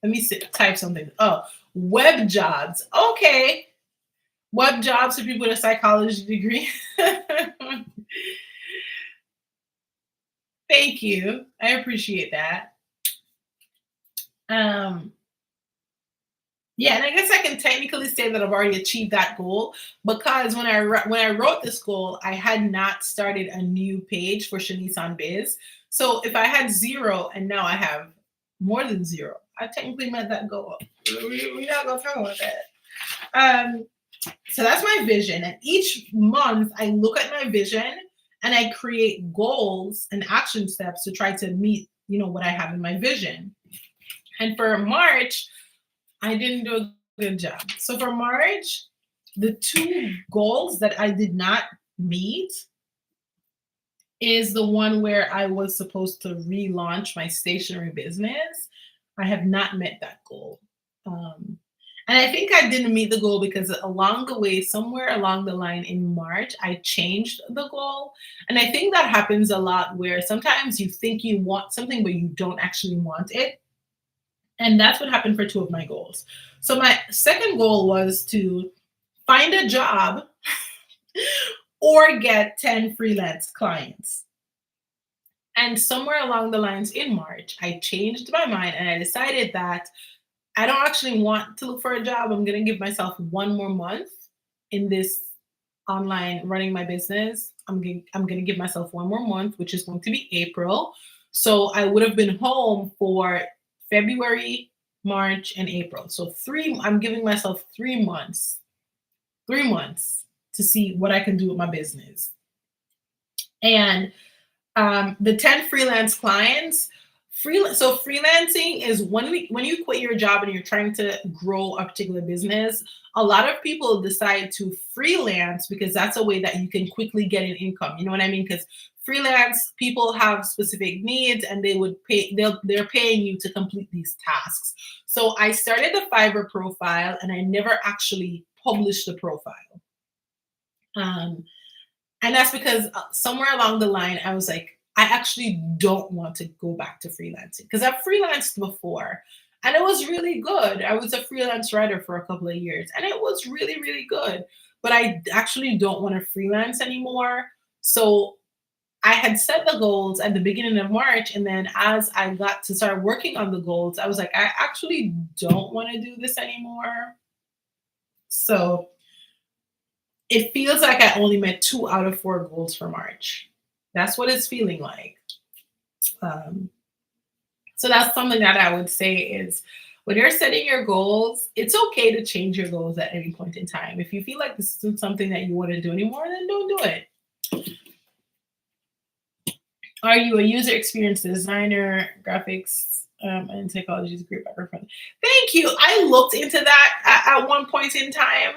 Let me type something. Oh, web jobs. Okay. Web jobs for people with a psychology degree. Thank you. I appreciate that. Yeah, and I guess I can technically say that I've already achieved that goal, because when I wrote this goal, I had not started a new page for Shanice on Biz. So if I had 0 and now I have more than 0, I technically met that goal. We're not going to talk about that. So that's my vision. And each month I look at my vision and I create goals and action steps to try to meet, what I have in my vision. And for March, I didn't do a good job. So for March, the 2 goals that I did not meet is the one where I was supposed to relaunch my stationery business. I have not met that goal. And I think I didn't meet the goal because along the way, somewhere along the line in March, I changed the goal. And I think that happens a lot, where sometimes you think you want something, but you don't actually want it. And that's what happened for 2 of my goals. So my second goal was to find a job or get 10 freelance clients. And somewhere along the lines in March, I changed my mind and I decided that I don't actually want to look for a job. I'm going to give myself 1 more month in this online running my business. I'm going to give myself 1 more month, which is going to be April. So I would have been home for February, March, and April. So I'm giving myself 3 months. 3 months to see what I can do with my business. And The 10 freelance clients. So freelancing is when you quit your job and you're trying to grow a particular business. A lot of people decide to freelance because that's a way that you can quickly get an income. You know what I mean? Because freelance people have specific needs and they would pay. They're paying you to complete these tasks. So I started the Fiverr profile and I never actually published the profile. Um, and that's because somewhere along the line, I was like, I actually don't want to go back to freelancing because I've freelanced before and it was really good. I was a freelance writer for a couple of years and it was really, really good. But I actually don't want to freelance anymore. So I had set the goals at the beginning of March. And then as I got to start working on the goals, I was like, I actually don't want to do this anymore. So it feels like I only met 2 out of 4 goals for March. That's what it's feeling like. Um, so that's something that I would say is when you're setting your goals, it's okay to change your goals at any point in time. If you feel like this isn't something that you want to do anymore, then don't do it. Are you a user experience designer, graphics, and psychology is a great background? Thank you. I looked into that at one point in time.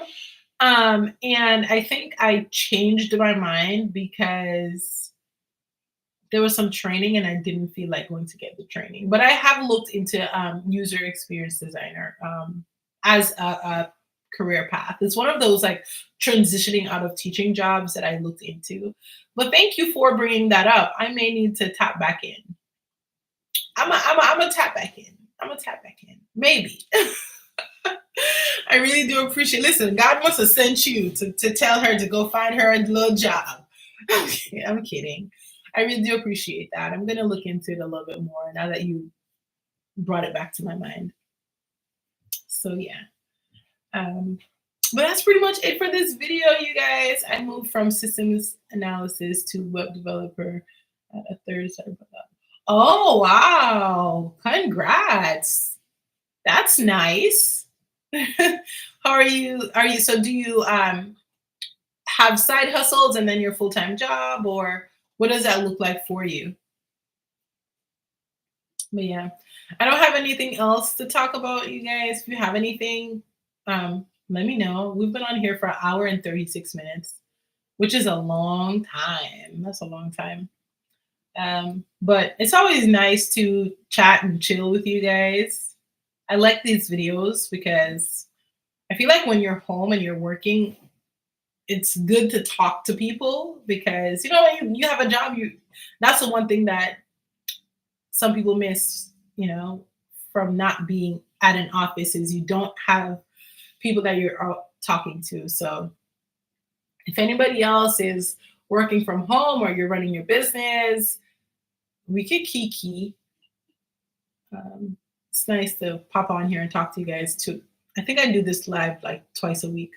And I think I changed my mind because there was some training and I didn't feel like going to get the training. But I have looked into user experience designer as a career path. It's one of those like transitioning out of teaching jobs that I looked into. But thank you for bringing that up. I may need to tap back in. I'm a tap back in. I'm a tap back in. Maybe. I really do appreciate. Listen, God must have sent you to tell her to go find her a little job. I'm kidding. I really do appreciate that. I'm gonna look into it a little bit more now that you brought it back to my mind. So yeah. Um, but that's pretty much it for this video, you guys. I moved from systems analysis to web developer at a third startup. Oh wow! Congrats. That's nice. How are you? Are you so? Do you have side hustles and then your full time job, or what does that look like for you? But yeah, I don't have anything else to talk about, you guys. If you have anything, let me know. We've been on here for an hour and 36 minutes, which is a long time. That's a long time. But it's always nice to chat and chill with you guys. I like these videos because I feel like when you're home and you're working, it's good to talk to people because you have a job. You That's the one thing that some people miss, from not being at an office is you don't have people that you're out talking to. So if anybody else is working from home or you're running your business, we could kiki. It's nice to pop on here and talk to you guys too. I think I do this live like twice a week.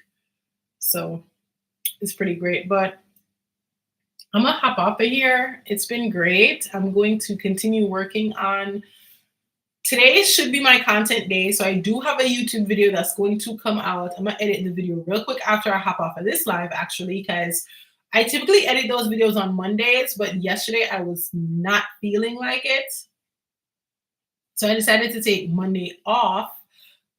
So it's pretty great. But I'm gonna hop off of here. It's been great. I'm going to continue working on today should be my content day. So I do have a YouTube video that's going to come out. I'm gonna edit the video real quick after I hop off of this live, actually, because I typically edit those videos on Mondays, but yesterday I was not feeling like it. So I decided to take Monday off.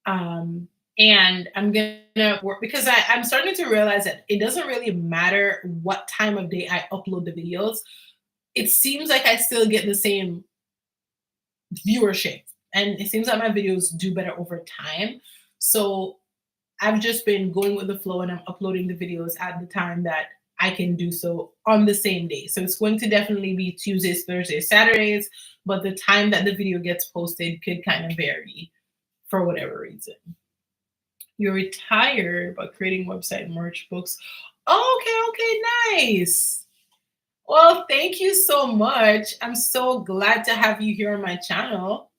And I'm gonna work because I'm starting to realize that it doesn't really matter what time of day I upload the videos. It seems like I still get the same viewership, and it seems like my videos do better over time. So I've just been going with the flow and I'm uploading the videos at the time that I can do so on the same day. So it's going to definitely be Tuesdays, Thursdays, Saturdays, but the time that the video gets posted could kind of vary for whatever reason. You're retired but creating website merch books. Oh, okay, nice. Well, thank you so much. I'm so glad to have you here on my channel.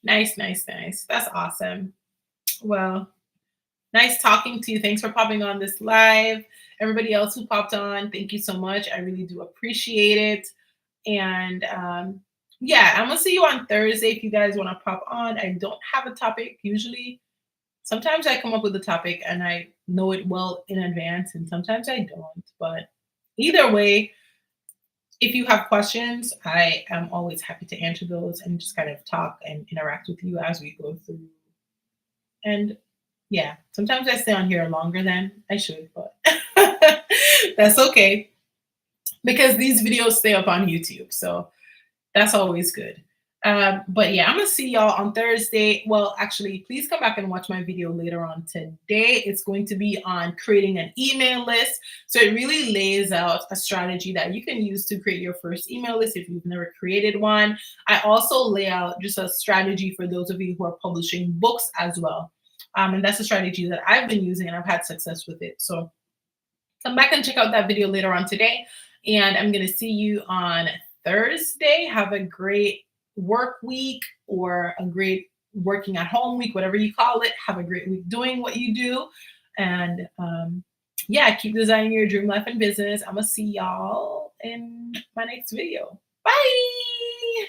Nice. That's awesome. Well, nice talking to you. Thanks for popping on this live. Everybody else who popped on, thank you so much. I really do appreciate it. And yeah, I'm gonna see you on Thursday if you guys want to pop on. I don't have a topic usually. Sometimes I come up with a topic and I know it well in advance, and sometimes I don't. But either way, If you have questions, I am always happy to answer those and just kind of talk and interact with you as we go through. And yeah, sometimes I stay on here longer than I should, but that's okay because these videos stay up on YouTube. So that's always good. But yeah, I'm gonna see y'all on Thursday. Well, actually, please come back and watch my video later on today. It's going to be on creating an email list. So it really lays out a strategy that you can use to create your first email list if you've never created one. I also lay out just a strategy for those of you who are publishing books as well. And that's a strategy that I've been using and I've had success with it. So come back and check out that video later on today. And I'm going to see you on Thursday. Have a great work week or a great working at home week, whatever you call it. Have a great week doing what you do. And yeah, keep designing your dream life and business. I'm going to see y'all in my next video. Bye.